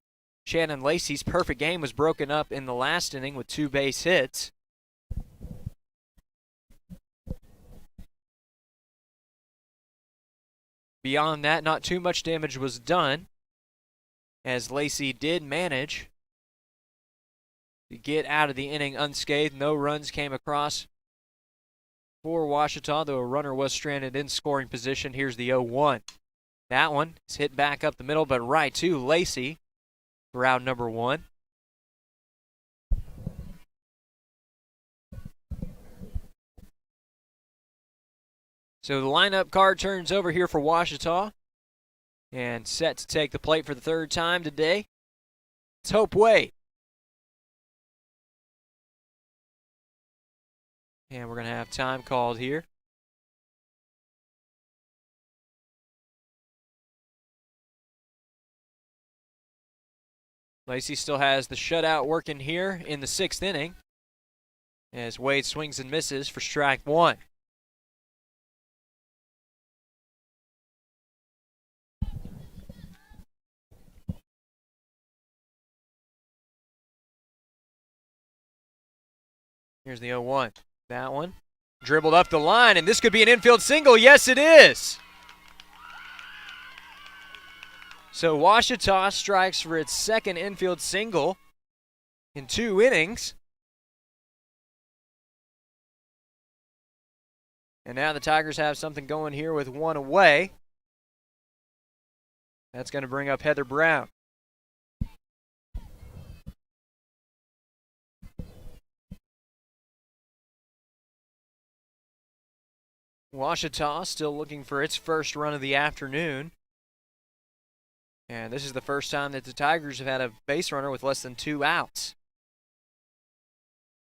Shannon Lacey's perfect game was broken up in the last inning with 2 base hits. Beyond that, not too much damage was done, as Lacey did manage to get out of the inning unscathed. No runs came across for Ouachita, though a runner was stranded in scoring position. Here's the 0-1. That one is hit back up the middle, but right to Lacey for out number 1. So the lineup card turns over here for Ouachita, and set to take the plate for the third time today. It's Hope Wade. And we're going to have time called here. Lacey still has the shutout working here in the 6th inning as Wade swings and misses for strike 1. Here's the 0-1. That one dribbled up the line, and this could be an infield single. Yes, it is. So Ouachita strikes for its second infield single in 2 innings. And now the Tigers have something going here with 1 away. That's going to bring up Heather Brown. Ouachita still looking for its first run of the afternoon. And this is the first time that the Tigers have had a base runner with less than 2 outs.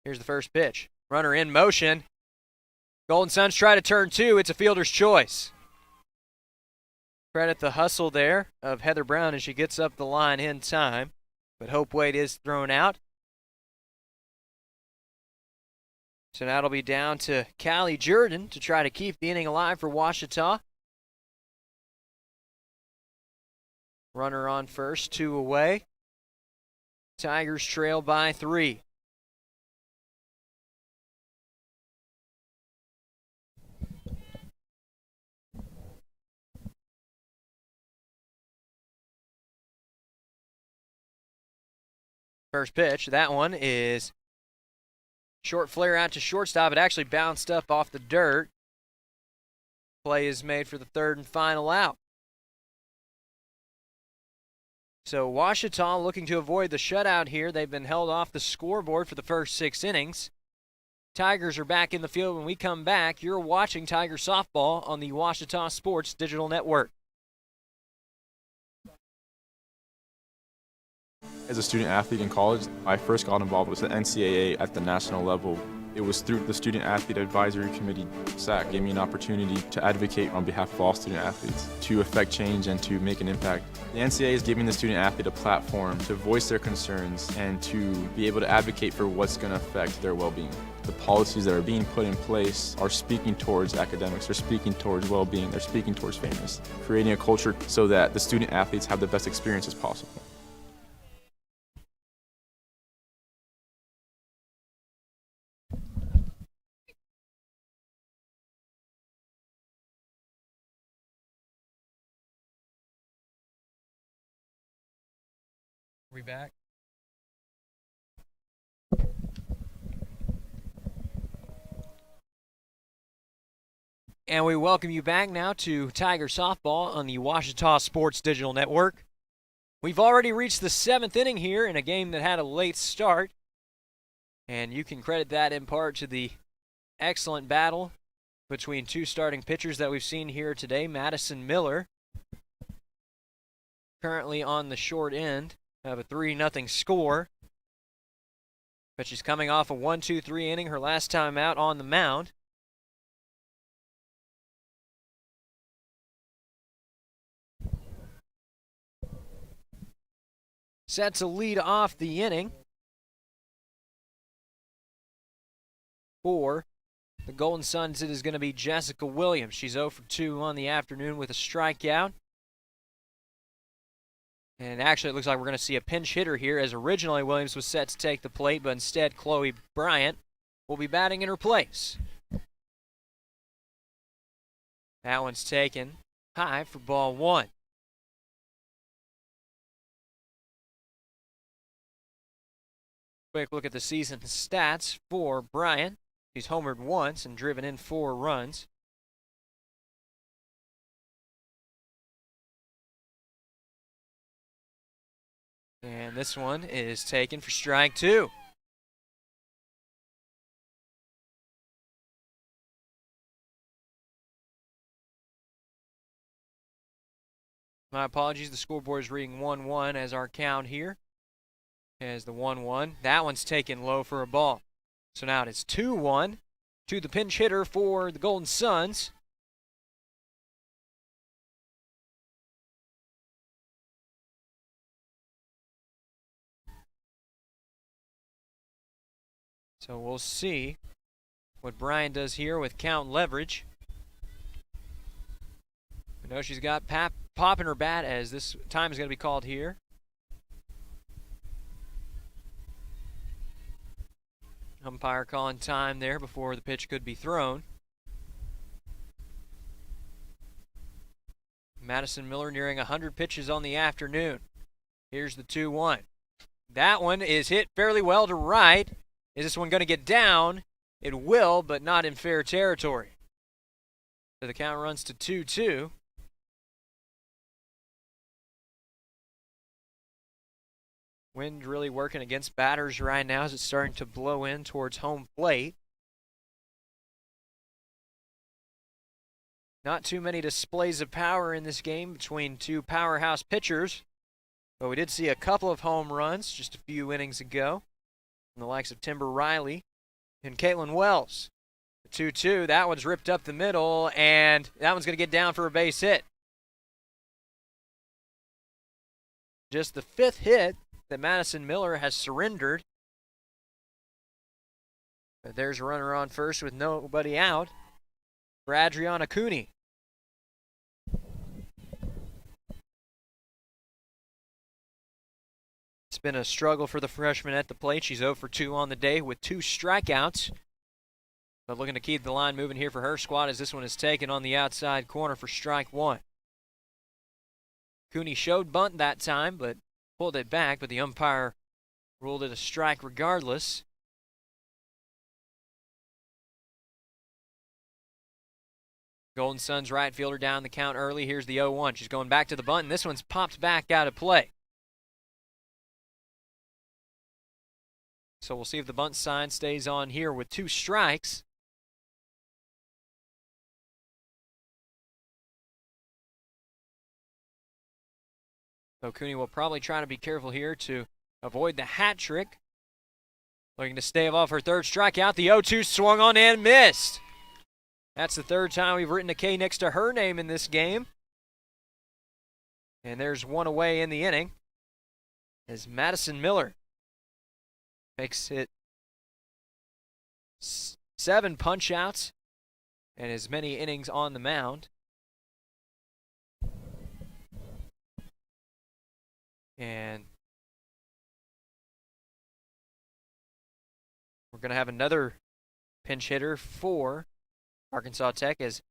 Here's the first pitch. Runner in motion. Golden Suns try to turn 2. It's a fielder's choice. Credit the hustle there of Heather Brown as she gets up the line in time. But Hope Wade is thrown out. So now it'll be down to Callie Jordan to try to keep the inning alive for Ouachita. Runner on first, 2 away. Tigers trail by 3. First pitch, that one is short flare out to shortstop. It actually bounced up off the dirt. Play is made for the third and final out. So Ouachita looking to avoid the shutout here. They've been held off the scoreboard for the first 6 innings. Tigers are back in the field when we come back. You're watching Tiger Softball on the Ouachita Sports Digital Network. As a student athlete in college, I first got involved with the NCAA at the national level. It was through the Student Athlete Advisory Committee, SAC, gave me an opportunity to advocate on behalf of all student athletes, to affect change and to make an impact. The NCAA is giving the student athlete a platform to voice their concerns and to be able to advocate for what's going to affect their well-being. The policies that are being put in place are speaking towards academics, they're speaking towards well-being, they're speaking towards fairness, creating a culture so that the student athletes have the best experiences possible. We back? And we welcome you back now to Tiger Softball on the Ouachita Sports Digital Network. We've already reached the 7th inning here in a game that had a late start. And you can credit that in part to the excellent battle between 2 starting pitchers that we've seen here today. Madison Miller, currently on the short end of a 3-0 score. But she's coming off a 1-2-3 inning, her last time out on the mound. Set to lead off the inning for the Golden Suns. It is going to be Jessica Williams. She's 0 for 2 on the afternoon with a strikeout. And actually, it looks like we're going to see a pinch hitter here, as originally Williams was set to take the plate, but instead Chloe Bryant will be batting in her place. That one's taken high for ball 1. Quick look at the season stats for Bryant. He's homered once and driven in 4 runs. And this one is taken for strike 2. My apologies, the scoreboard is reading 1-1 as our count here. As the 1-1, that one's taken low for a ball. So now it's 2-1 to the pinch hitter for the Golden Suns. So we'll see what Brian does here with count leverage. I know she's got pop in her bat, as this time is going to be called here. Umpire calling time there before the pitch could be thrown. Madison Miller nearing 100 pitches on the afternoon. Here's the 2-1. That one is hit fairly well to right. Is this one going to get down? It will, but not in fair territory. So the count runs to 2-2. Wind really working against batters right now as it's starting to blow in towards home plate. Not too many displays of power in this game between 2 powerhouse pitchers, but we did see a couple of home runs just a few innings ago from the likes of Timber Riley and Caitlin Wells. The 2-2, that one's ripped up the middle, and that one's going to get down for a base hit. Just the 5th hit that Madison Miller has surrendered But there's a runner on first with nobody out for Adriana Cooney. It's been a struggle for the freshman at the plate. She's 0 for 2 on the day with 2 strikeouts. But looking to keep the line moving here for her squad as this one is taken on the outside corner for strike 1. Cooney showed bunt that time, but pulled it back, but the umpire ruled it a strike regardless. Golden Suns right fielder down the count early. Here's the 0-1. She's going back to the bunt, and this one's popped back out of play. So we'll see if the bunt sign stays on here with 2 strikes. So Cooney will probably try to be careful here to avoid the hat trick. Looking to stave off her 3rd strikeout. The 0-2 swung on and missed. That's the 3rd time we've written a K next to her name in this game. And there's one away in the inning as Madison Miller makes it 7 punch-outs and as many innings on the mound. And we're going to have another pinch hitter for Arkansas Tech as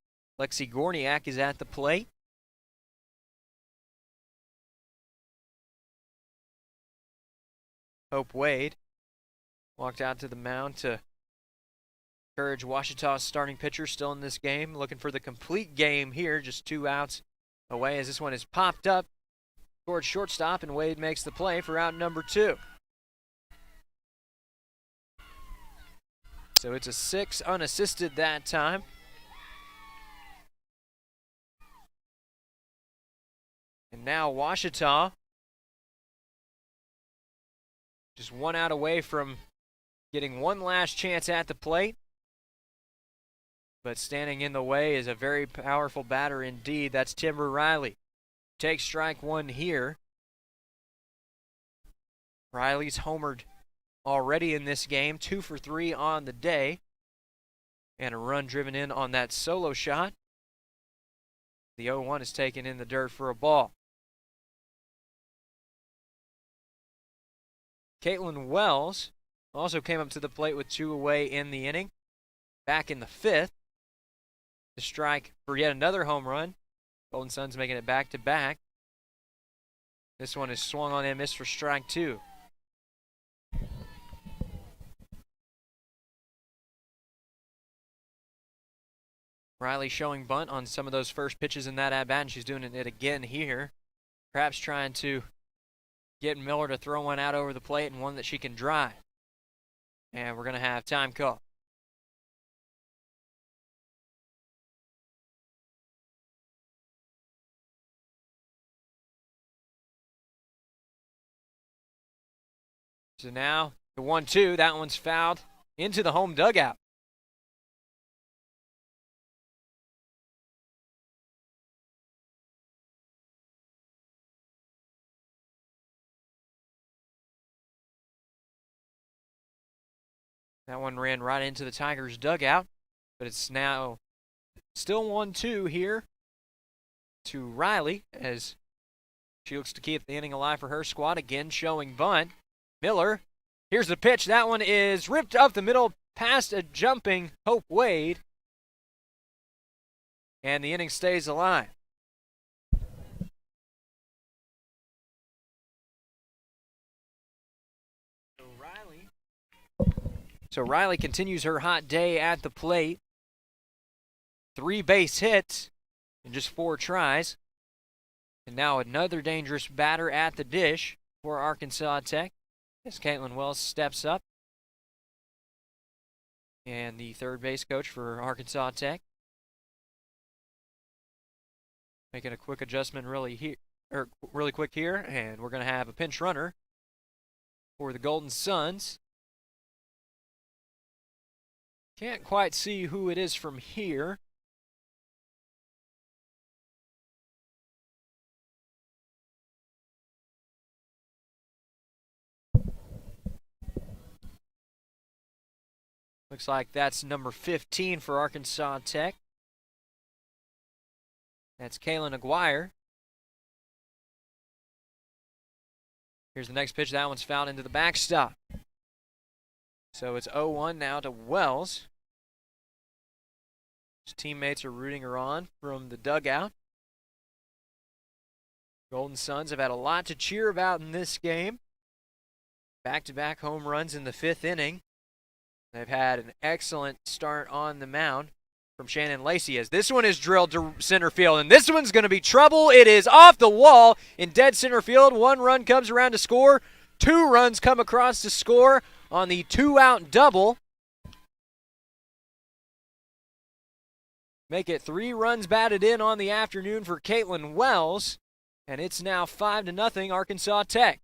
Lexi Gorniak is at the plate. Hope Wade walked out to the mound to encourage Ouachita's starting pitcher still in this game. Looking for the complete game here, just 2 outs away as this one is popped up towards shortstop, and Wade makes the play for out number 2. So it's a 6 unassisted that time. And now Ouachita just 1 out away from getting one last chance at the plate. But standing in the way is a very powerful batter indeed. That's Timber Riley. Takes strike 1 here. Riley's homered already in this game, 2 for 3 on the day. And a run driven in on that solo shot. The 0-1 is taken in the dirt for a ball. Caitlin Wells also came up to the plate with 2 away in the inning. Back in the 5th. To strike for yet another home run. Golden Suns making it back-to-back. This one is swung on and missed for strike 2. Riley showing bunt on some of those first pitches in that at-bat, and she's doing it again here. Perhaps trying to get Miller to throw one out over the plate and one that she can drive. And we're going to have time call. So now the 1-2, that one's fouled into the home dugout. That one ran right into the Tigers' dugout, but it's now still 1-2 here to Riley as she looks to keep the inning alive for her squad. Again, showing bunt. Miller, here's the pitch. That one is ripped up the middle past a jumping Hope Wade, and the inning stays alive. So Riley continues her hot day at the plate. 3 base hits in just 4 tries. And now another dangerous batter at the dish for Arkansas Tech as Caitlin Wells steps up. And the third base coach for Arkansas Tech making a quick adjustment really quick here, and we're going to have a pinch runner for the Golden Suns. Can't quite see who it is from here. Looks like that's number 15 for Arkansas Tech. That's Kaylin Aguirre. Here's the next pitch. That one's fouled into the backstop. So it's 0-1 now to Wells. His teammates are rooting her on from the dugout. Golden Suns have had a lot to cheer about in this game. Back-to-back home runs in the 5th inning. They've had an excellent start on the mound from Shannon Lacey as this one is drilled to center field, and this one's going to be trouble. It is off the wall in dead center field. 1 run comes around to score. 2 runs come across to score on the 2-out double. Make it 3 runs batted in on the afternoon for Caitlin Wells, and it's now 5-0 Arkansas Tech.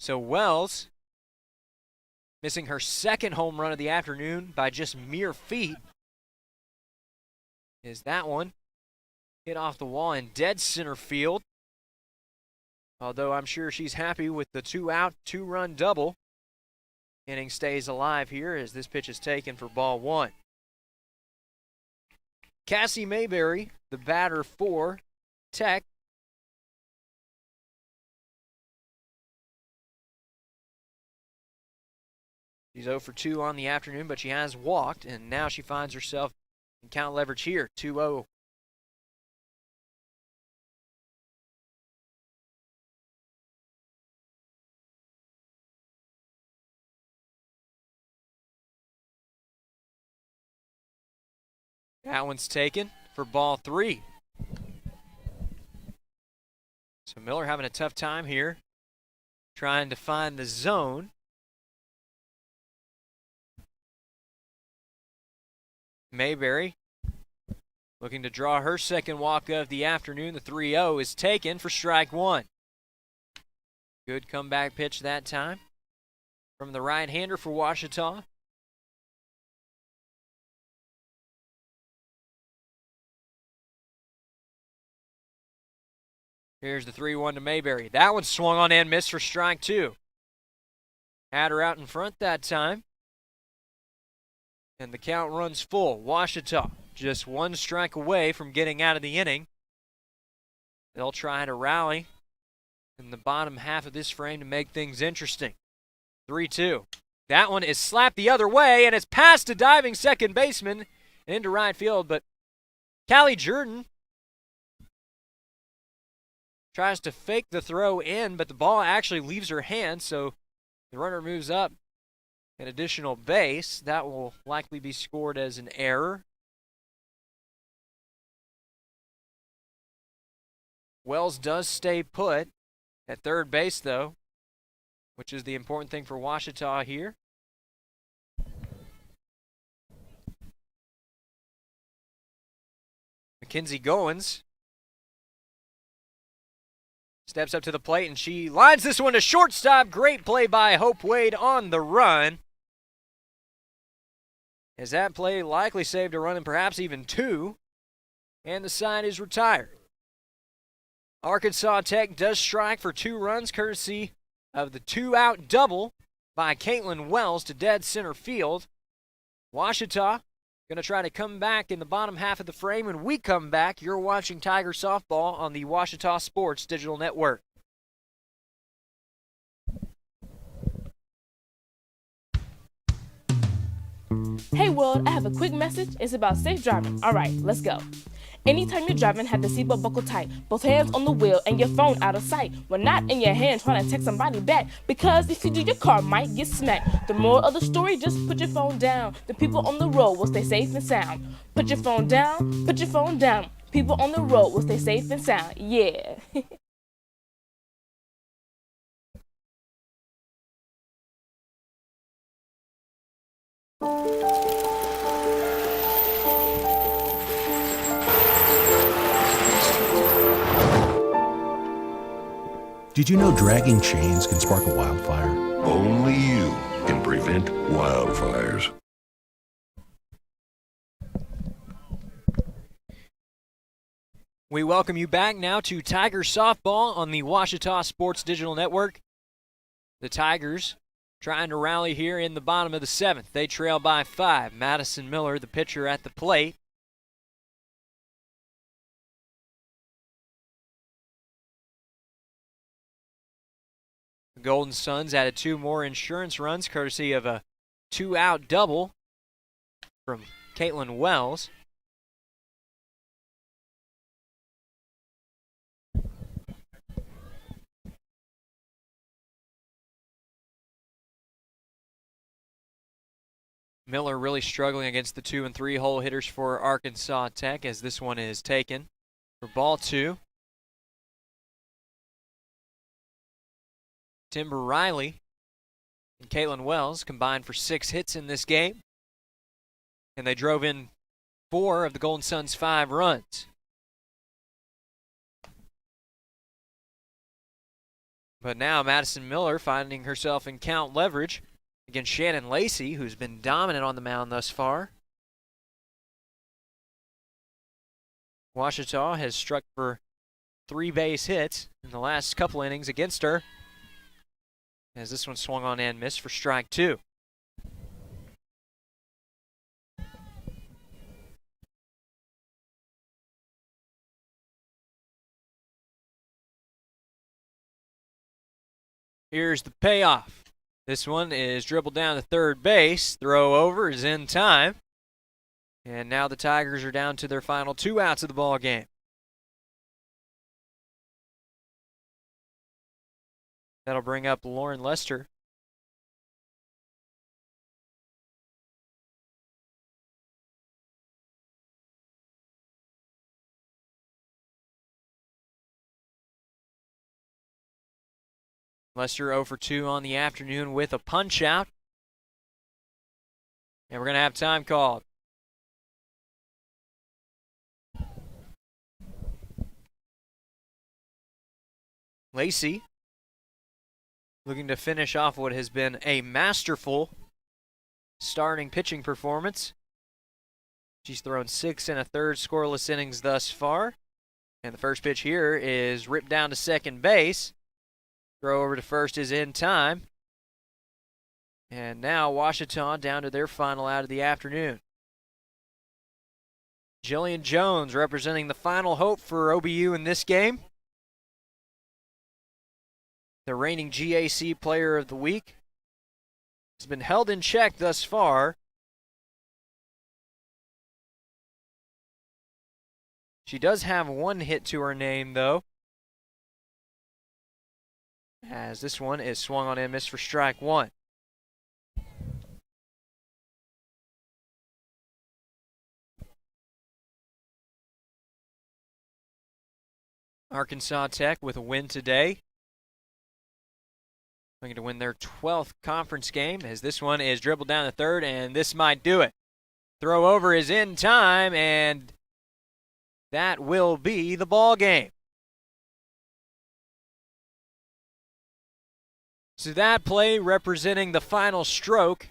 So Wells missing her 2nd home run of the afternoon by just mere feet. Is that one hit off the wall in dead center field. Although I'm sure she's happy with the 2-out, 2-run double. Inning stays alive here as this pitch is taken for ball 1. Cassie Mayberry, the batter for Tech. She's 0 for 2 on the afternoon, but she has walked, and now she finds herself in count leverage here, 2-0. That one's taken for ball 3. So Miller having a tough time here, trying to find the zone. Mayberry looking to draw her 2nd walk of the afternoon. The 3-0 is taken for strike 1. Good comeback pitch that time from the right-hander for Ouachita. Here's the 3-1 to Mayberry. That one swung on and missed for strike 2. Had her out in front that time. And the count runs full. Ouachita just 1 strike away from getting out of the inning. They'll try to rally in the bottom half of this frame to make things interesting. 3-2. That one is slapped the other way, and it's past a diving second baseman and into right field. But Callie Jordan tries to fake the throw in, but the ball actually leaves her hand, so the runner moves up an additional base. That will likely be scored as an error. Wells does stay put at third base, though, which is the important thing for Ouachita here. Mackenzie Goins steps up to the plate, and she lines this one to shortstop. Great play by Hope Wade on the run. As that play likely saved a run and perhaps even 2, and the side is retired. Arkansas Tech does strike for 2 runs, courtesy of the 2-out double by Caitlin Wells to dead center field. Ouachita going to try to come back in the bottom half of the frame. When we come back, you're watching Tiger Softball on the Ouachita Sports Digital Network. Hey world, I have a quick message. It's about safe driving. Alright, let's go. Anytime you're driving, have the seatbelt buckled tight. Both hands on the wheel and your phone out of sight. When not in your hand trying to text somebody back. Because if you do, your car might get smacked. The moral of the story, just put your phone down. The people on the road will stay safe and sound. Put your phone down, put your phone down. People on the road will stay safe and sound. Yeah. Did you know dragging chains can spark a wildfire? Only you can prevent wildfires. We welcome you back now to Tiger Softball on the Ouachita Sports Digital Network. The Tigers trying to rally here in the bottom of the 7th. They trail by 5. Madison Miller, the pitcher, at the plate. The Golden Suns added 2 more insurance runs courtesy of a 2-out double from Caitlin Wells. Miller really struggling against the 2 and 3 hole hitters for Arkansas Tech as this one is taken for ball 2. Timber Riley and Caitlin Wells combined for 6 hits in this game, and they drove in 4 of the Golden Suns' 5 runs. But now Madison Miller finding herself in count leverage against Shannon Lacey, who's been dominant on the mound thus far. Ouachita has struck for 3 base hits in the last couple innings against her, as this one swung on and missed for strike 2. Here's the payoff. This one is dribbled down to third base. Throw over is in time. And now the Tigers are down to their final 2 outs of the ball game. That'll bring up Lauren Lester. Lester 0 for 2 on the afternoon with a punch out. And we're going to have time called. Lacey looking to finish off what has been a masterful starting pitching performance. She's thrown 6 1/3 scoreless innings thus far. And the first pitch here is ripped down to second base. Throw over to first is in time. And now Ouachita down to their final out of the afternoon. Jillian Jones representing the final hope for OBU in this game. The reigning GAC Player of the Week has been held in check thus far. She does have 1 hit to her name, though, as this one is swung on and missed for strike 1. Arkansas Tech with a win today, looking to win their 12th conference game, as this one is dribbled down the third, and this might do it. Throw over is in time, and that will be the ball game. So that play representing the final stroke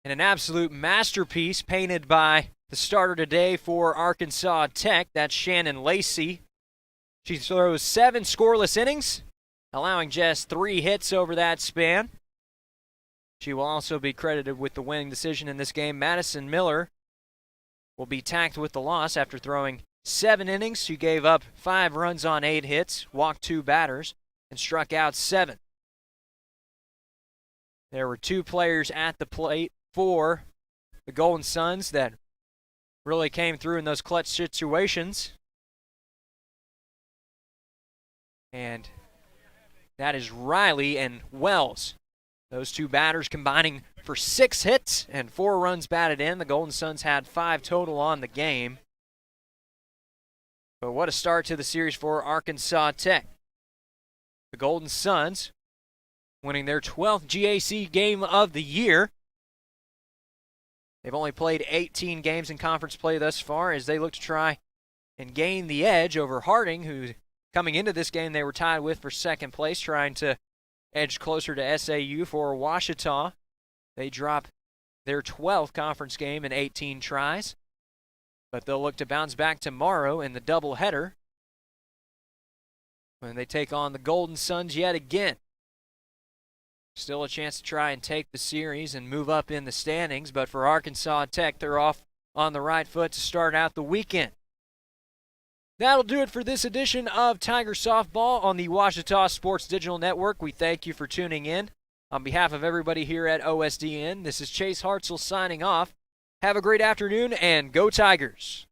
and an absolute masterpiece painted by the starter today for Arkansas Tech. That's Shannon Lacey. She throws 7 scoreless innings, allowing just 3 hits over that span. She will also be credited with the winning decision in this game. Madison Miller will be tacked with the loss after throwing 7 innings. She gave up 5 runs on 8 hits, walked 2 batters, and struck out 7. There were 2 players at the plate for the Golden Suns that really came through in those clutch situations. And that is Riley and Wells. Those 2 batters combining for 6 hits and 4 runs batted in. The Golden Suns had 5 total on the game. But what a start to the series for Arkansas Tech. The Golden Suns winning their 12th GAC game of the year. They've only played 18 games in conference play thus far as they look to try and gain the edge over Harding, who coming into this game they were tied with for second place, trying to edge closer to SAU for Ouachita. They drop their 12th conference game in 18 tries, but they'll look to bounce back tomorrow in the doubleheader when they take on the Golden Suns yet again. Still a chance to try and take the series and move up in the standings, but for Arkansas Tech, they're off on the right foot to start out the weekend. That'll do it for this edition of Tiger Softball on the Ouachita Sports Digital Network. We thank you for tuning in. On behalf of everybody here at OSDN, this is Chase Hartzell signing off. Have a great afternoon and go Tigers.